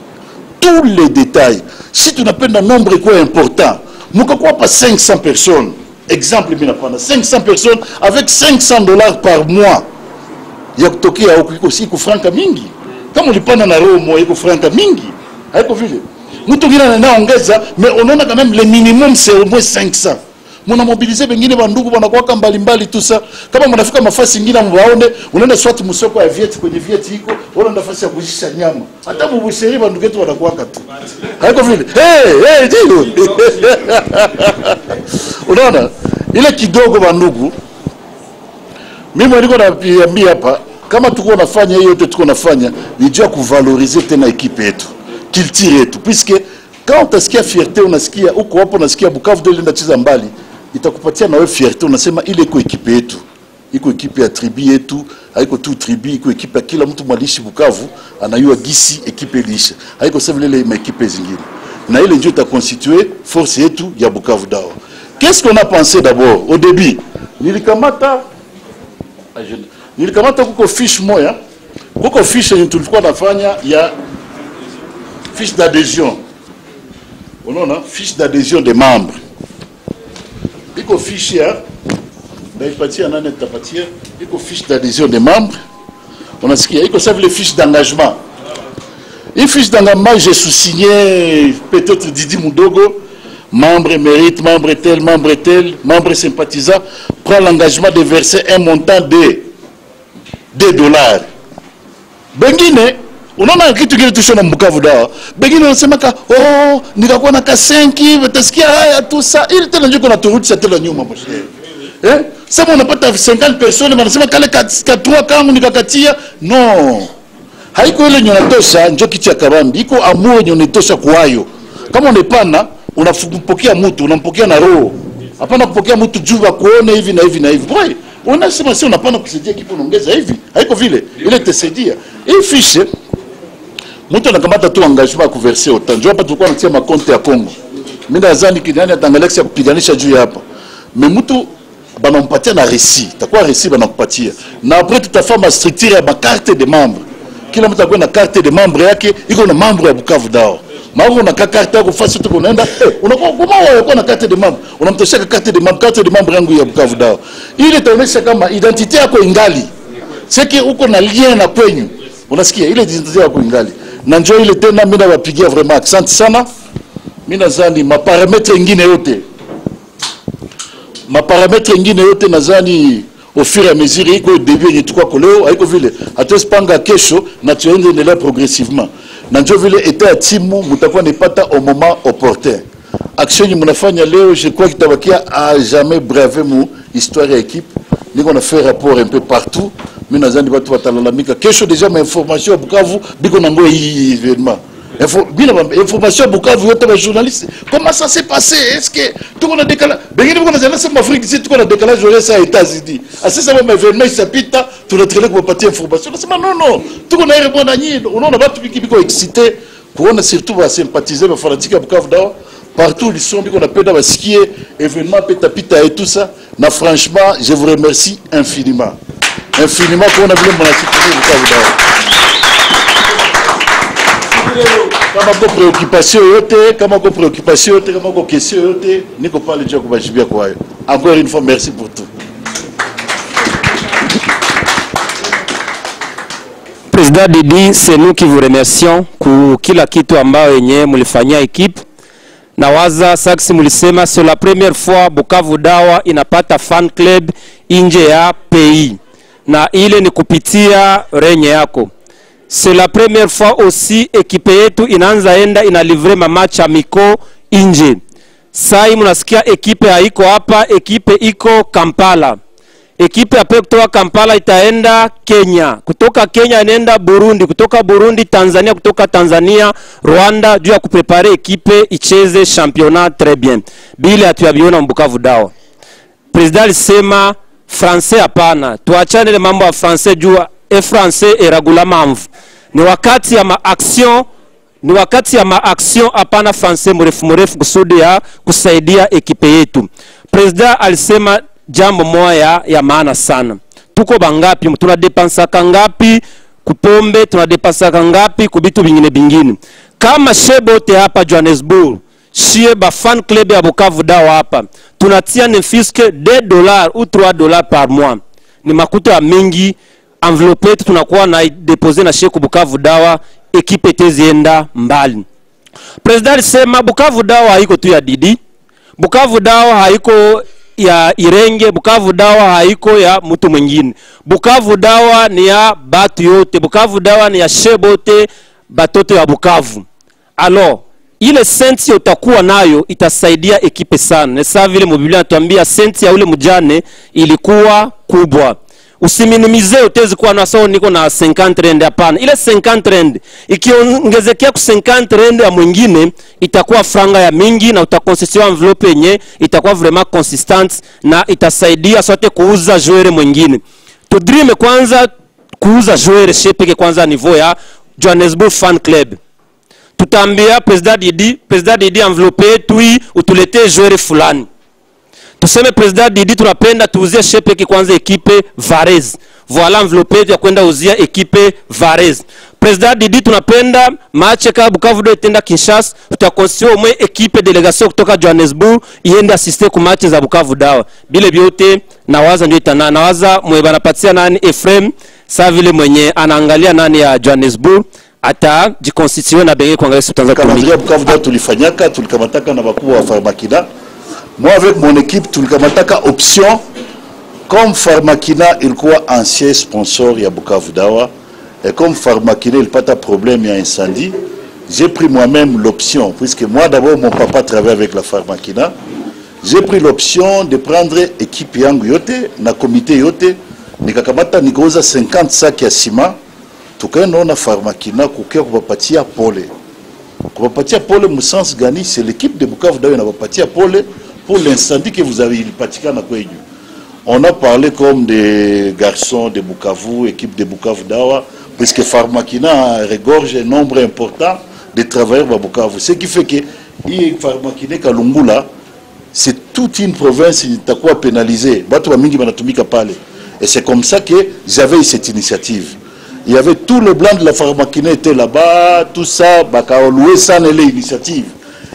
Tous les détails. Si tu n'appelles un nombre quoi important, mukakuwa pas 500 personnes. Exemple mimi napana 500 personnes avec $500 par mois. Ya kutokea huko iko franka mingi. Kama ulipana na roho moja iko franka mingi. Haiko vile. Nous tout mais on a quand même le minimum c'est au moins 500. Muna mobiliser bengine bandugu banakuwa mbalimbali tout ça. Kama mnafika mafasi nyingine mwaone, unaenda swati musoko ya vieti kwenye vieti iko, wala nafasi ya kujisha nyama. Hata mbusheri bandugu wetu wanakuwa tu. Haiko vile. Hey, ndio. Unaona? Ile kidogo bandugu. Mimi niko naambia hapa kama tuko nafanya hiyo yote tuko nafanya ni juu ya kuvaloriser tena equipe yetu. Culture yetu puisque quand utasikia fierté unasikia uko hapo unasikia Bukavu ndio inaenda cheza mbali itakupatia na wewe fierté unasema ile iko equipe yetu. Iko equipe ya tribu yetu, haiko tu tribu, iko equipe ya kila mtu mwalishi Bukavu anayua gisi equipe ilisha. Haiko sasa vile ile equipe zingine. Na ile ndio itaconstituer force yetu ya Bukavu Dawa. Qu'est-ce qu'on a pensé d'abord au début? Nilikamata kuko fiche moya. Kuko fiche yenye tulikuwa nafanya ya fiche d'adhésion. On a fiche d'adhésion des membres. Iko fiche ya iko fiche d'adhésion des membres. On a ce qu'il y a iko ça les fiches d'engagement. Une fiche d'engagement j'ai sous-signé peut-être Didi Moudogo, membre émérite, membre tel, membre sympathisant, prend l'engagement de verser un montant de $2. Bengine unaona kitu kile tushona Bukavu Dawa. Bengine wanasema oh nikakuwa na ka 5 utasikia haya tu saa ili tena njoo kuna turudisha tena nyuma mshe. Sasa unapata 50 personnes wanasema kale ka 3 kama nikakatia no. Haiko ile nyonatosha njoo kitu ya kabambi. Iko amoyo nyonatosha kwayo. Kama unepana unampokea mtu unampokea na roho. Hapana kupokea mtu juu wa kuona hivi na hivi na hivi. Boy, unasema sio unapana kusaidia kipo unaongeza hivi. Haiko vile. Ile tesaidia. Hii fiche mtu anakamata tu engagement kuverser autant. Njoo hapa tulikuwa tunatia makonte ya Kongo. Mimi nadhani kidani atangalexia kupiganisha juu hapa. Mais mtu banampatia na récit. Takuwa récit banakupatia. Na après tutafanya structure ya carte de membre. Kila mtu akona carte de membre yake, iko na membre ya Bukavu Dawa. Mambo na carte yako fasi tu unaenda, unakuwa kama wewe na carte de membre. Unamtosheka carte de membre yangu ya Bukavu Dawa. Ile itaonyesha kama identité yako ingali. C'est uko na lien na kwenyu. Unasikia ile identité yako ingali. Na njoo ile tena mimi nawapigia vraiment accent sana. Mimi nadhani maparametre ingine yote. Maparametre ingine yote nadhani au fur et à mesure iko début ni tukwa koleo haiko vile. Atosipanga kesho na tuendelee progressivement. Na njoo vile eta timu mtakuwa nipata au moment opportun. Action ni mnafanya leo je crois kitabakia à jamais braver mu histoire ya équipe. Niko na fait rapport un peu partout. Mimi nadhani watu watalalamika kesho deja ma information Bukavu biko nango hii événement. Information Bukavu yote ba journaliste. Comment ça s'est passé? Est-ce que tout on a décalé? Bengine biko na sema Afrique ici tout on a décalage horaire ça États-Unis. Assez ça même événement il s'apita tout le traîner pour partir information. C'est non. Tout on a répondre ni on a battu biko excité pour surtout va sympathiser ba fanatique Bukavu Dawa. Partout ils sont biko na peda ba skier événement peta et tout ça. Na franchement, je vous remercie infiniment. Infiniment pour on a vu mon assistance Bukavu Dawa. Kama ko préoccupation yote, kama ko question yote, niko pale juu kubajibia kwayo. Encore une fois merci pour tout. Président Didi, c'est nous qui vous remercions kwa kila kitu ambao yenyewe mlifanyia equipe. Na waza saksi mulisema c'est la première fois Bukavu Dawa inapata fan club nje ya pays. Na ile ni kupitia renye yako. C'est la première fois aussi ekipe yetu inaanza enda inalivre match amiko nje. Sai mnasikia ekipe haiko hapa, ekipe iko Kampala. Ekipe hapo kutoka Kampala itaenda Kenya, kutoka Kenya inaenda Burundi, kutoka Burundi Tanzania, kutoka Tanzania Rwanda juu ya kuprepare ekipe icheze championnat très bien. Bila hatuyabiona Bukavu Dawa. President alisema français hapana. Tuachane ile mambo ya français juu français eragula mamvu. Ni wakati ya maaction hapana français mrefu kusudi ya kusaidia ekipe yetu. President alisema jambo moja ya maana sana. Tuko bangapi, tunadepensaka ngapi kupombe, tunadepensaka ngapi kubitu bingine. Kama shebote hapa Johannesburg, shie ba fan club ya Bukavu Dawa hapa, tunatia ne fiske $2 ou $3 par mois. Ni makuta ya mingi. Enveloppe tunakuwa na deposer na Sheku Bukavu Dawa ekipe tezienda mbali. President alisema Bukavu Dawa haiko tu ya Didi, Bukavu Dawa haiko ya Irenge, Bukavu Dawa haiko ya mtu mwingine. Bukavu Dawa ni ya batu yote, Bukavu Dawa ni ya shebote batoto ya Bukavu. Alors, ile senti utakuwa nayo itasaidia ekipe sana. Nesa vile Biblia inatuambia senti ya ule mjane ilikuwa kubwa. Usiminimize utezi kuwa na sawa niko na 50 rand hapana. Ile 50 rand ikiongezekea ku 50 rand ya mwingine itakuwa franga ya mingi na utakonsistia envelope yenye itakuwa vraiment consistent na itasaidia sote kuuza joueur mwingine. To dream kwanza kuuza joueur shepeke kwanza niveau ya Johannesburg Fan Club. Tutambia President Didi envelope tui utulete joueur fulani. Tuseme President Didi tunapenda tuuzie shepeke kwanza ekipe Varese. Voilà enveloppe ya kwenda uzia ekipe Varese. President Didi tunapenda match ka Bukavu do itenda Kinshasa, tutakonstitue mwe ekipe delegation kutoka Johannesburg iende assister ku match za Bukavu Dawa. Bile biote nawaza ndio itana nawaza mwe banapatia nani Ephraim sa vile mwenye anaangalia nani ya Johannesburg ata jikonstitue na benge kuangalia sutanza kumika. Bukavu Dawa tulifanyaka tulikamataka na bakubwa wa Pharmakina. Moi avec mon équipe tulikamataka option comme Pharmakina il quoi ancien sponsor ya Bukavu Dawa et comme Pharmakina il pas de problème il y a incendie, j'ai pris moi-même l'option puisque moi d'abord mon papa travaille avec la Pharmakina, j'ai pris l'option de prendre équipe yangu yote na comité yote nikakamata nikauza 50 sacs ya ciment tukaenda na Pharmakina kukia kubapatia pole. Kubapatia pole mu sens gani c'est l'équipe de Bukavu Dawa na bapatia pole pour l'incendie que vous avez eu na kwenyu. On a parlé comme des garçons de Bukavu, équipe de Bukavu Dawa, puisque Pharmakina regorge un nombre important de travailleurs de Bukavu. Ce qui fait que Pharmakina Kalungula, c'est toute une province qui est pénalisée. Et c'est comme ça que j'avais eu cette initiative. Il y avait tout le blanc de la Pharmakina était là-bas, tout ça, loué ça l'initiative.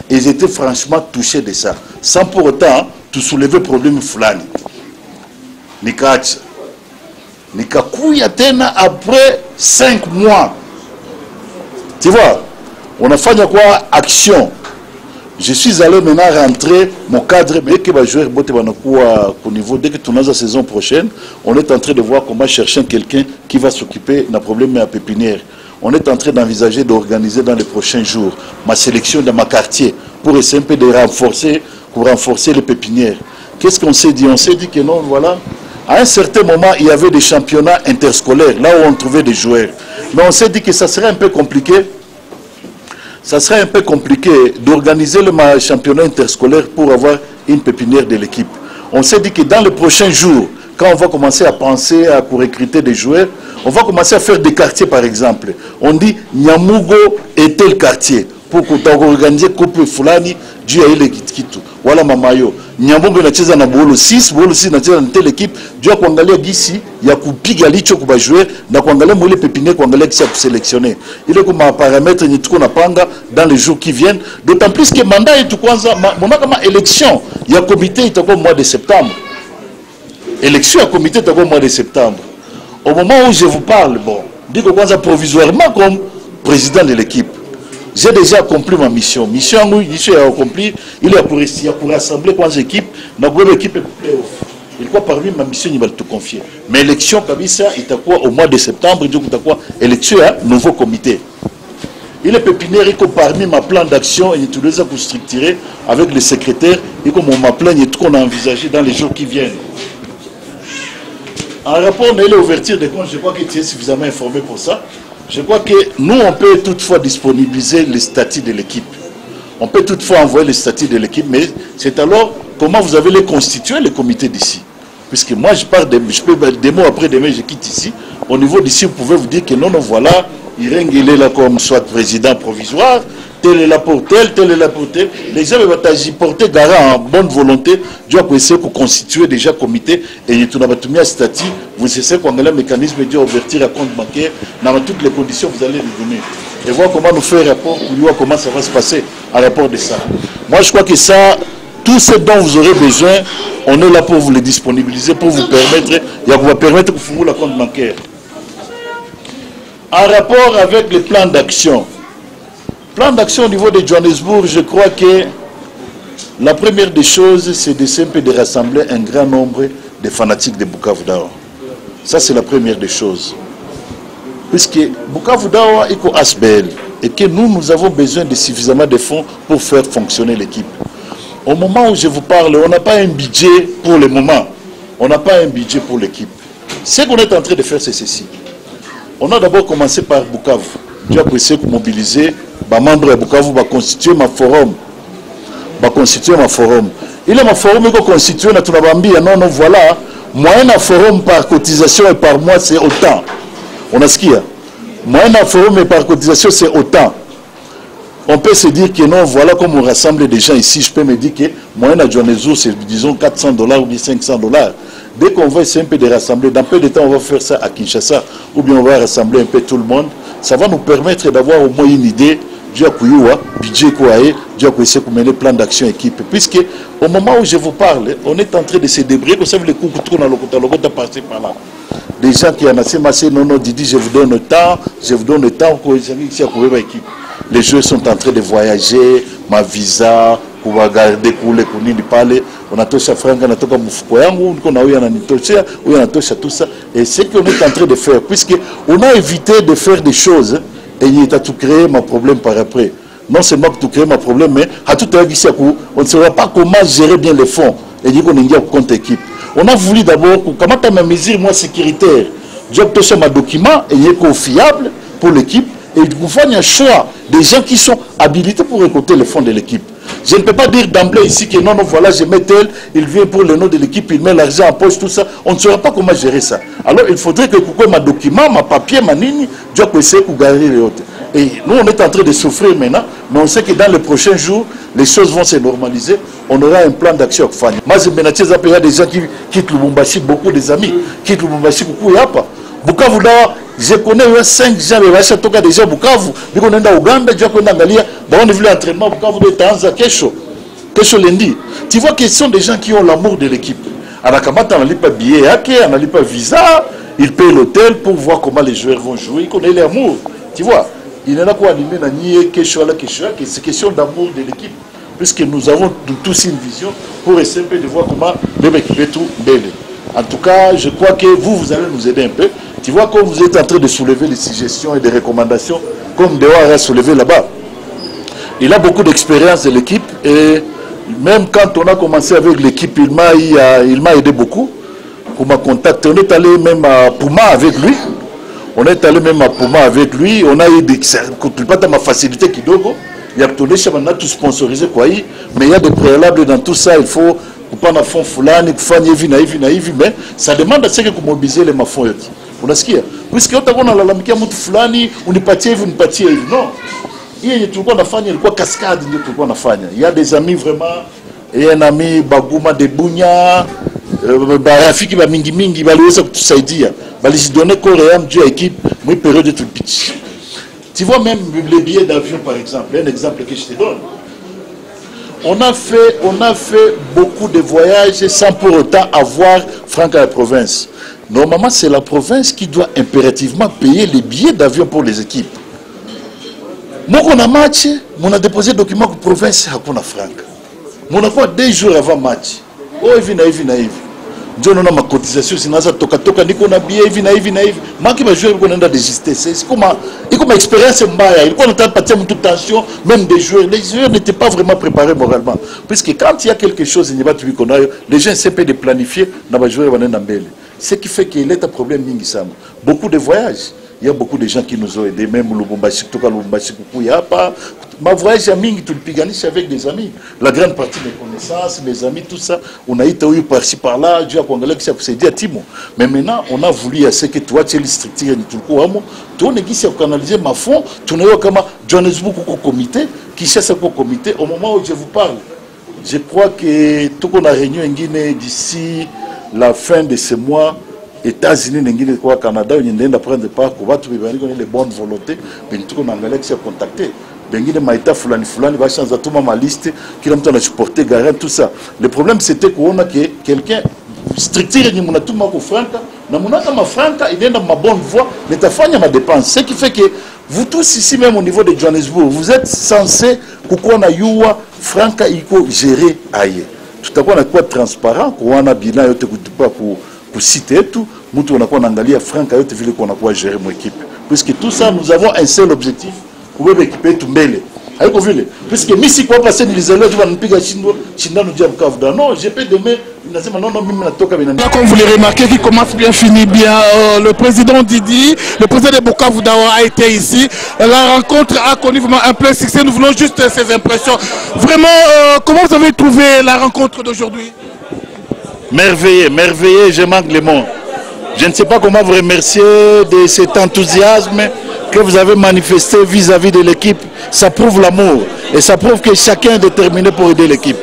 Et ils étaient franchement touchés de ça. Sans pour autant tout soulever le problème fulani. Nikakuya tena après 5 mois. Tu vois, on a fait quoi? Action. Je suis allé maintenant rentrer mon cadre, mais que va jouer au niveau dès que tu as la saison prochaine, on est en train de voir comment chercher quelqu'un qui va s'occuper d'un problème à pépinière. On est en train d'envisager d'organiser dans les prochains jours ma sélection dans ma quartier pour essayer un peu de renforcer les pépinières. Qu'est-ce qu'on s'est dit? On s'est dit que non, voilà. À un certain moment, il y avait des championnats interscolaires, là où on trouvait des joueurs. Mais on s'est dit que ça serait un peu compliqué. Ça serait un peu compliqué d'organiser le championnat interscolaire pour avoir une pépinière de l'équipe. On s'est dit que dans les prochains jours, quand on va commencer à penser à recruter des joueurs, on va commencer à faire des quartiers par exemple. On dit Nyamugo est tel quartier. Pour organiser Coupe Fulani, Dieu a eu l'équipe. Voilà Mamayo. Nyamugo na cheza na Bolo 6, Bolo 6 na cheza na telle équipe. Dieu a kuangalia gisi ya kupiga licho kuba jouer na kuangalia mwile pépinier kuangalia gisi ya kusélectionner. Ile kuma paramètres ni tuko napanga dans les jours qui viennent. D'autant plus que mandat est tout kwanza mona kama élection ya comité itakuwa mois de septembre. Élection à comité itakuwa mois de septembre. Au moment où je vous parle, bon, dis que kwanza provisoirement comme président de l'équipe. J'ai déjà accompli ma mission. Mission est accomplie. Il est pour rassembler quoi équipe. Notre équipe est playoff. Il quoi parmi ma mission il va te confier. Mais l'élection comme ça, il t'a quoi au mois de septembre, il t'a quoi élection à nouveau comité. Il est pépinière et parmi ma plan d'action et tout les a structuré avec les secrétaires et comme on m'a plaint et tout qu'on a envisagé dans les jours qui viennent. En rapport à l'ouverture des comptes, je crois que tu es suffisamment informé pour ça. Je crois que nous, on peut toutefois disponibiliser les statuts de l'équipe. On peut toutefois envoyer les statuts de l'équipe, mais c'est alors comment vous avez les constituer, les comités d'ici. Puisque moi, je peux des mots après demain, je quitte ici. Au niveau d'ici, vous pouvez vous dire que non, non, voilà, il est là comme soit président provisoire, tel est là pour tel est là pour tel. Les gens vont porter garant en bonne volonté, Dieu a essayer pour constituer déjà comité et tout n'a pas mis à statut. Vous savez qu'on a le mécanisme de ouverture à compte bancaire, dans toutes les conditions vous allez les donner. Et voir comment nous faire rapport pour voir comment ça va se passer à rapport de ça. Moi je crois que ça, tout ce dont vous aurez besoin, on est là pour vous les disponibiliser, pour vous permettre, il va permettre de vous la compte bancaire. En rapport avec les plans d'action, Plan d'action au niveau de Johannesburg, je crois que la première des choses, c'est de rassembler un grand nombre de fanatiques de Bukavu Dawa. Ça, c'est la première des choses. Puisque Bukavu Dawa est au ASBL et que nous avons besoin de suffisamment de fonds pour faire fonctionner l'équipe. Au moment où je vous parle, on n'a pas un budget pour le moment. On n'a pas un budget pour l'équipe. Ce qu'on est en train de faire, c'est ceci. On a d'abord commencé par Bukavu. Tu as essayé de mobiliser les membres de Bukavu va constituer ma forum. Il est ma forum qui constitué na tunabambia non voilà moyen un forum par cotisation et par mois c'est autant. On a ce qu'il y a. Moyen un forum et par cotisation c'est autant. On peut se dire que non, voilà comme on rassemble des gens ici, je peux me dire que moyen à Johannesburg c'est disons $400 ou bien $500. Dès qu'on va essayer un peu de rassembler, dans peu de temps on va faire ça à Kinshasa ou bien on va rassembler un peu tout le monde. Ça va nous permettre d'avoir au moins une idée du budget du essayer de mener plan d'action équipe. Puisque au moment où je vous parle, on est en train de se débrouiller, vous savez les coups que dans le passé par là. Des gens qui en ont assez non, Didi, je vous donne le temps pour équipe. Les joueurs sont en train de voyager, ma visa, pour regarder pour les kunini parler, on a touché à Franck, on a touché à Moufuko yangu, on a eu un tout ça. Et c'est ce qu'on est en train de faire, puisque on a évité de faire des choses et il a tout créé ma problème par après. Non seulement que tout créé ma problème, mais à tout à l'heure on ne saura pas comment gérer bien les fonds et dire qu'on est en compte équipe. On a voulu d'abord, comment tu as ma mesure moi sécuritaire, j'ai touché ma document et il est fiable pour l'équipe et vous faites un choix des gens qui sont habilités pour récolter les fonds de l'équipe. Je ne peux pas dire d'emblée ici que non, voilà, je mets tel, il vient pour le nom de l'équipe, il met l'argent en poche, tout ça. On ne saura pas comment gérer ça. Alors, il faudrait que pour ma document, ma papier, ma ligne, je dois essayer de garder les autres. Et nous, on est en train de souffrir maintenant, mais on sait que dans les prochains jours, les choses vont se normaliser. On aura un plan d'action. Moi, il y a des gens qui quittent Lubumbashi, beaucoup des amis, quittent Lubumbashi, beaucoup, il n'y a pas. Bukavu Dawa, je connais 5 gens, mais déjà Bukavu, vu qu'on est en Ouganda, je connais Angalia, on est venu l'entraînement, Bukavu de Tanza, Kesho lundi. Tu vois que ce sont des gens qui ont l'amour de l'équipe. Anakamata, on n'a pas billet, on n'a pas visa, ils payent l'hôtel pour voir comment les joueurs vont jouer, ils connaissent l'amour. Tu vois, il y en a quoi animer, c'est question d'amour de l'équipe. Puisque nous avons tous une vision pour essayer de voir comment l'équipe tout belle. En tout cas, je crois que vous allez nous aider un peu. Tu vois, comme vous êtes en train de soulever les suggestions et des recommandations, comme Dewar a soulevé là-bas. Il a beaucoup d'expérience de l'équipe et même quand on a commencé avec l'équipe, il m'a aidé beaucoup. Pour m'a contacté, on est allé même à Puma avec lui. On a eu des facilité qui dogo. Il y a tout sponsorisé quoi. Mais il y a des préalables dans tout ça. Il faut prendre un fonds fulani, mais ça demande à ce que vous mobilisez les fonds. On a ce qu'il y a. Puisque on a la lamique à moutou fulani, on n'est pas tiève, non. Il y a tout le monde a fait, il y a cascade, il y a des amis vraiment, il y a un ami Bagouma de Bounia, Rafiki va mingi mingi, va lui tout ça dire, va lui donner coréen du équipe, moi période de tout pitch. Tu vois même les billets d'avion par exemple, un exemple que je te donne. On a fait beaucoup de voyages sans pour autant avoir franc à la province. Normalement, c'est la province qui doit impérativement payer les billets d'avion pour les équipes. Moi, on a match, on a déposé le document pour la province, on a franc. On a quoi 2 jours avant match. Oh, naïve. Nous avons ma cotisation, si nous avons un billet, moi qui vais jouer avec des justesses. C'est comme expérience, il faut partir toute tension, même des joueurs. Les joueurs n'étaient pas vraiment préparés moralement. Puisque quand il y a quelque chose, les gens essaient de planifier, ce qui fait qu'il y a un problème. Beaucoup de voyages. Il y a beaucoup de gens qui nous ont aidés, même Lubumbashi, il n'y a pas. Ma voyage à Mingi, tout le piganisme avec des amis. La grande partie des connaissances, mes amis, tout ça, on a été par-ci par-là, Dieu a congolais qui s'est dit à Timo. Mais maintenant, on a voulu à ce que toi, tu es les structures de tout le coup, tu as canalisé ma fond, tu as comme Johannesburg au comité, qui cherche au comité. Au moment où je vous parle, je crois que tout qu'on a réuni en Guinée d'ici la fin de ce mois, États-Unis, le Canada, on a prendre part pour voir les bonnes volontés, mais tout qu'on a contacté. Bengine Maïta Fulani va changer tout ma liste, qui a supporté Garin, tout ça. Le problème c'était qu'on a quelqu'un structuré, on a tout ma franca, na ma franca, il est dans ma bonne voie, mais ta famille ma dépense. Ce qui fait que Vous tous ici, même au niveau de Johannesburg, vous êtes censés, Kukwana Yuwa, Franka Iko, gérer aïe. Tout à coup, on a quoi transparent, qu'on a bilan, pour citer tout, on a quoi n'angalia, Franka, on a quoi gérer mon équipe. Puisque tout ça, nous avons un seul objectif, pour équiper tout mêlé. Puisque Missi quoi passer les élèves tu vas nous piquer Chinda nous dit non j'ai pas demain comme vous le remarquez qui commence bien finit bien le président Didi le président de Bukavu Dawa a été ici la rencontre a connu vraiment un plein succès nous voulons juste ces impressions vraiment comment vous avez trouvé la rencontre d'aujourd'hui? Merveilleux, je manque les mots. Je ne sais pas comment vous remercier de cet enthousiasme que vous avez manifesté vis-à-vis de l'équipe. Ça prouve l'amour et ça prouve que chacun est déterminé pour aider l'équipe.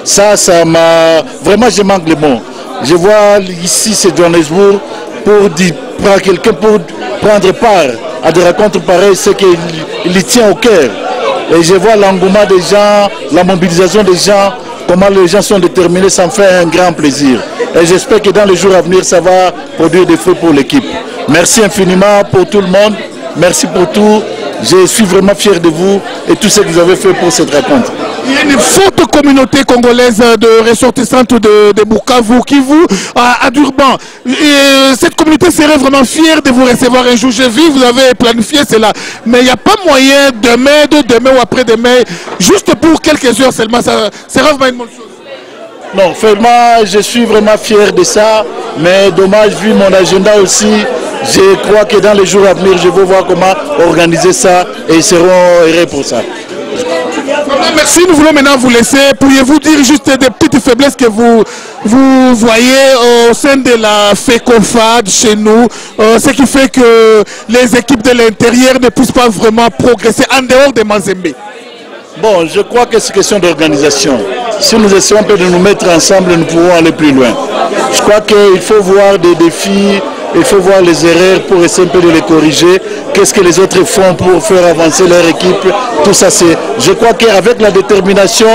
Ça m'a... Vraiment, je manque les mots. Je vois ici, c'est Johannesburg, pour quelqu'un pour prendre part à des rencontres pareilles, c'est qu'il y tient au cœur. Et je vois l'engouement des gens, la mobilisation des gens, comment les gens sont déterminés, ça me fait un grand plaisir. Et j'espère que dans les jours à venir, ça va produire des fruits pour l'équipe. Merci infiniment pour tout le monde. Merci pour tout. Je suis vraiment fier de vous et tout ce que vous avez fait pour cette rencontre. Il y a une forte communauté congolaise de ressortissantes de Bukavu qui vous à Durban. Et cette communauté serait vraiment fière de vous recevoir un jour. J'ai vu, vous avez planifié cela. Mais il n'y a pas moyen demain, de demain ou après-demain, juste pour quelques heures seulement. Ça sera vraiment une bonne chose. Non, vraiment, je suis vraiment fier de ça. Mais dommage, vu mon agenda aussi, je crois que dans les jours à venir, je vais voir comment organiser ça et ils seront heureux pour ça. Merci, nous voulons maintenant vous laisser. Pourriez-vous dire juste des petites faiblesses que vous voyez au sein de la FECOFAD chez nous, ce qui fait que les équipes de l'intérieur ne puissent pas vraiment progresser en dehors de Mazembe? Bon, je crois que c'est question d'organisation. Si nous essayons un peu de nous mettre ensemble, nous pouvons aller plus loin. Je crois qu'il faut voir des défis, il faut voir les erreurs pour essayer un peu de les corriger. Qu'est-ce que les autres font pour faire avancer leur équipe? Tout ça, c'est... Je crois qu'avec la détermination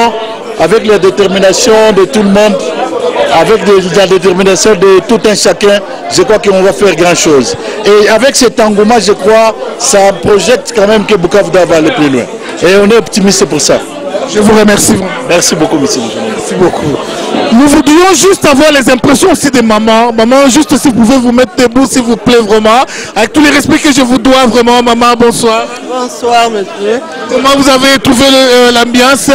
de tout le monde, avec la détermination de tout un chacun, je crois qu'on va faire grand chose. Et avec cet engouement, je crois, ça projette quand même que Bukavu va aller plus loin. Et on est optimiste pour ça. Je vous remercie. Merci beaucoup, monsieur. Merci beaucoup. Nous voudrions juste avoir les impressions aussi de maman. Maman, juste si vous pouvez vous mettre debout, s'il vous plaît, vraiment. Avec tous les respects que je vous dois, vraiment, maman, bonsoir. Bonsoir, monsieur. Comment vous avez trouvé l'ambiance?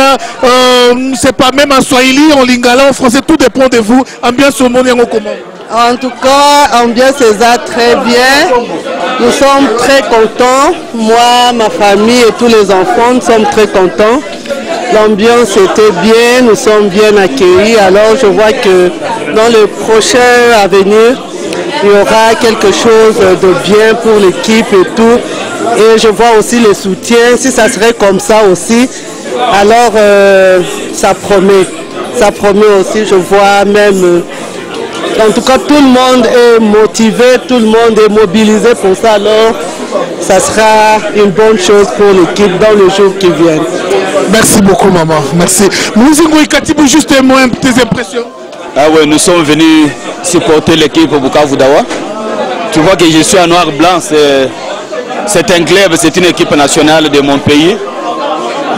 C'est pas même en Swahili, en lingala, en français, tout dépend de vous. Ambiance au monde et en commun. En tout cas, ambiance est très bien. Nous sommes très contents. Moi, ma famille et tous les enfants, nous sommes très contents. L'ambiance était bien, nous sommes bien accueillis. Alors je vois que dans le prochain avenir, il y aura quelque chose de bien pour l'équipe et tout. Et je vois aussi le soutien. Si ça serait comme ça aussi, alors ça promet. Ça promet aussi, je vois même... En tout cas, tout le monde est motivé, tout le monde est mobilisé pour ça. Alors, ça sera une bonne chose pour l'équipe dans les jours qui viennent. Merci beaucoup, maman. Merci. Mouzingo Ikatibou, juste un mot, tes impressions. Ah ouais, nous sommes venus supporter l'équipe au Bukavu Dawa. Tu vois que je suis en noir-blanc. C'est un club, c'est une équipe nationale de mon pays.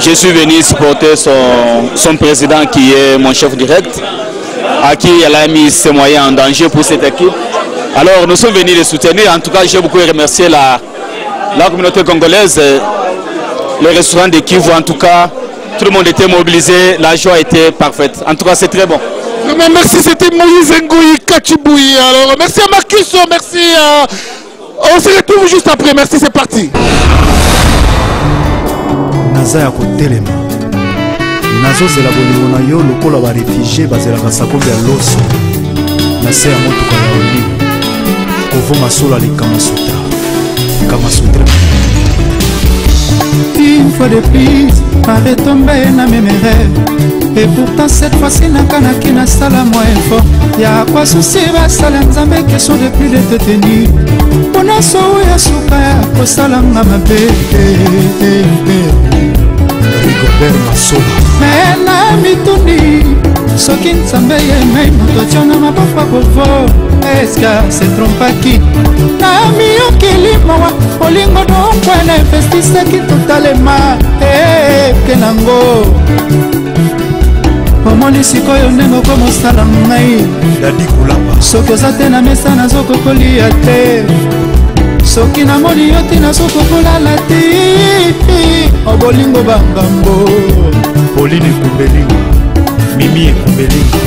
Je suis venu supporter son président qui est mon chef direct, à qui elle a mis ses moyens en danger pour cette équipe. Alors nous sommes venus les soutenir. En tout cas, j'ai beaucoup remercié la communauté congolaise, les restaurants de Kivu. En tout cas, tout le monde était mobilisé, la joie était parfaite. En tout cas, c'est très bon. Vraiment, merci, c'était Moïse Ngoui Kachiboui. Alors, merci à Marcus, merci à... On se retrouve juste après, merci, c'est parti. Nazaya kotelema. Nazo zela bolingo na yo lokola ba réfugié bazela kasakombe ya loso. Na se ya motuka ya oli. Kovo masola le kamasutra. Kamasutra. Une fois de plus, pas retomber na mes rêves. Et pourtant cette fois-ci nakanaki na sala moins fort. Y'a quoi souci va sala nzambe question de plus de te tenir. Pona so ya suka ya kosala nga mabe. Rigobert Masola. Mais na mituni soki nzambe yemei moto tiona maboko akovo eska se trompaki na miyokeli mawa olingo donkwena investisaki totalema eke nango omoni sikoyo ndenge okomosala ngai dadi kulapa soki oza te na mesa nazokokolia te soki namoni yo te nazokokolala te obolingo bangambo Pauline Ekumbelinga Mimi Ekumbelinga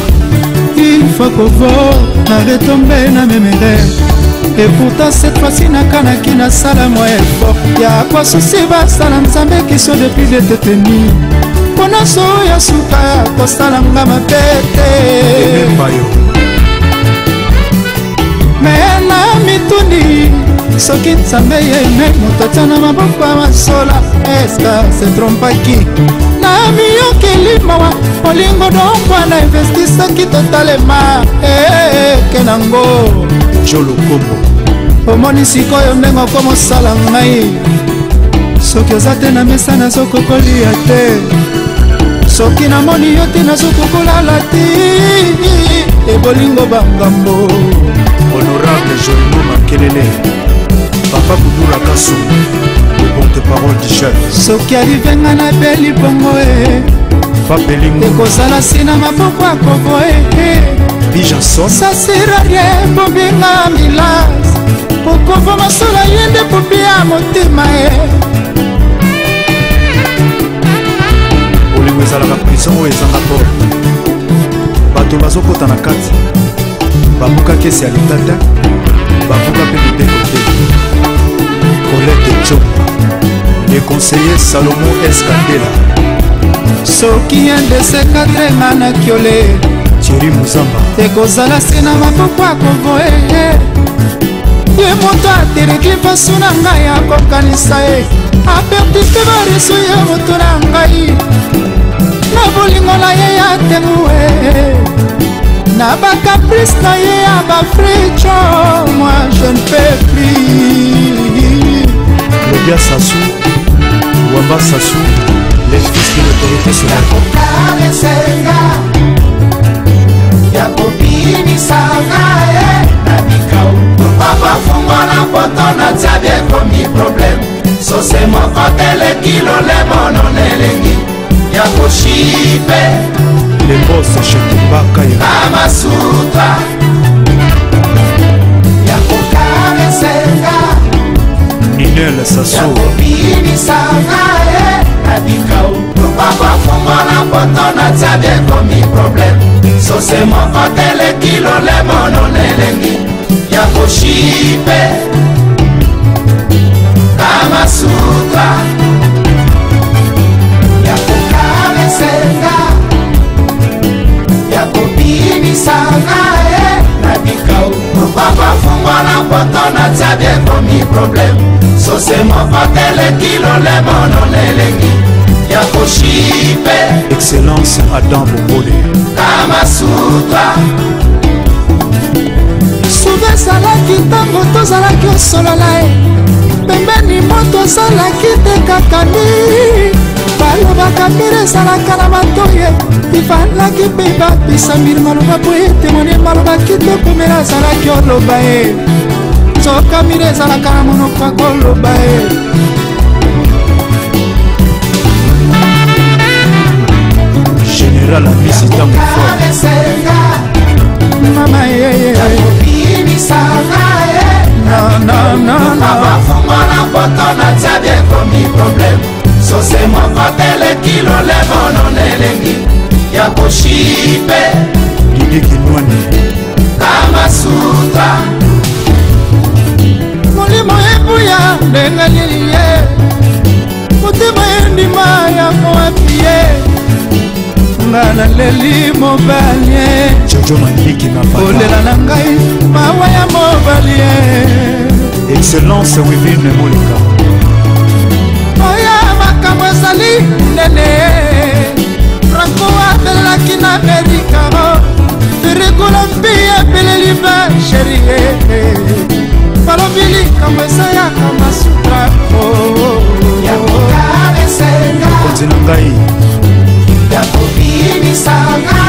il faut qu'on voit na retomber na mes rêves et pourtant cette fois-ci nakanaki nasala moi effort ya kwa susi basala nzambe qui sont depuis de te tenir mpona so ya suka kosala nga mapete me na mituni soki nzambe yeme moto tiana maboko ya masola eska se trompaki na miyokeli mawa olingo donkwana investisaki totalema eke nango jolo kombo omoni sikoyo ndenge okomosala ngai soki oza te na mesa nazokokolia te soki namoni yo te nazokokolala te ebolingo bangambo honorable Joëno Makelele Papa Boudura Kassou le porte-parole du chef soki alivenga na beli bongo ekozala sina maboko akovo Bijanson sasirarie bobinga milas okovo masola yende popi ya motema olingo ezalaka prison oyo ezanga port bato bazokota na kati babuka kesi ya litata babuka mpe mibeko te Colette Chomba le conseiller Salomon Escandela soki yandese 4 nga na kiole Thierry Muzamba ekozala se na maboko akovoe ye moto atereki pasu na ngai akokanisa ye apertife bareso ya moto na ngai na bolingo na ye ya temue na bakaprice na ye ya bafricho moi je ne peux plus Claudia Sassou Wamba Sassou les fils de l'autorité solaire yakobingisanga na mikau papa fungola poto na tia bien komi problème sose moko telekilo lemono nelengi yakoshipe lembose chetubaka amasuta yakokaresenga Ninel Sassou yakobingisanga na mikau papa fungola poto na tia bien komi problème sose moko telekilo lemono nelengi yakoshipe kamasutra yakokaresenga yakobingisanga na bikau papa fungola poto na tia bien komi problème sose moko telekilo lemono nelengi yakoshipe excellence Adam Bobole kamasutra suve ezalaki ntango tozalaki osolola ye pembeni moto ozalaki te kakani balobaka mbira ezalaka na matoye ifalaki mpe bapesa mbiri maloba po etemone maloba kitoko mbira azalaki oloba ye nzoka mbira ezalaka na monoko akoloba ye général amisi ntango fort mama bafungola poto na tia bien komi problème sose moko telekilo lemono nelengi yakoshipe lidikinwani kamasutra molimo ebuya ndenge lilie motema endima ya moapie nga naleli mobalie jojo mandiki na olela na ngai mawa ya mobalie excellence wivine moleka oya makambo ezali nene franco abelelaki na amerikaro firikola mpi apeleli ba sherie balobi likambo ezayaka masutrako konzi na ngai kobimisanga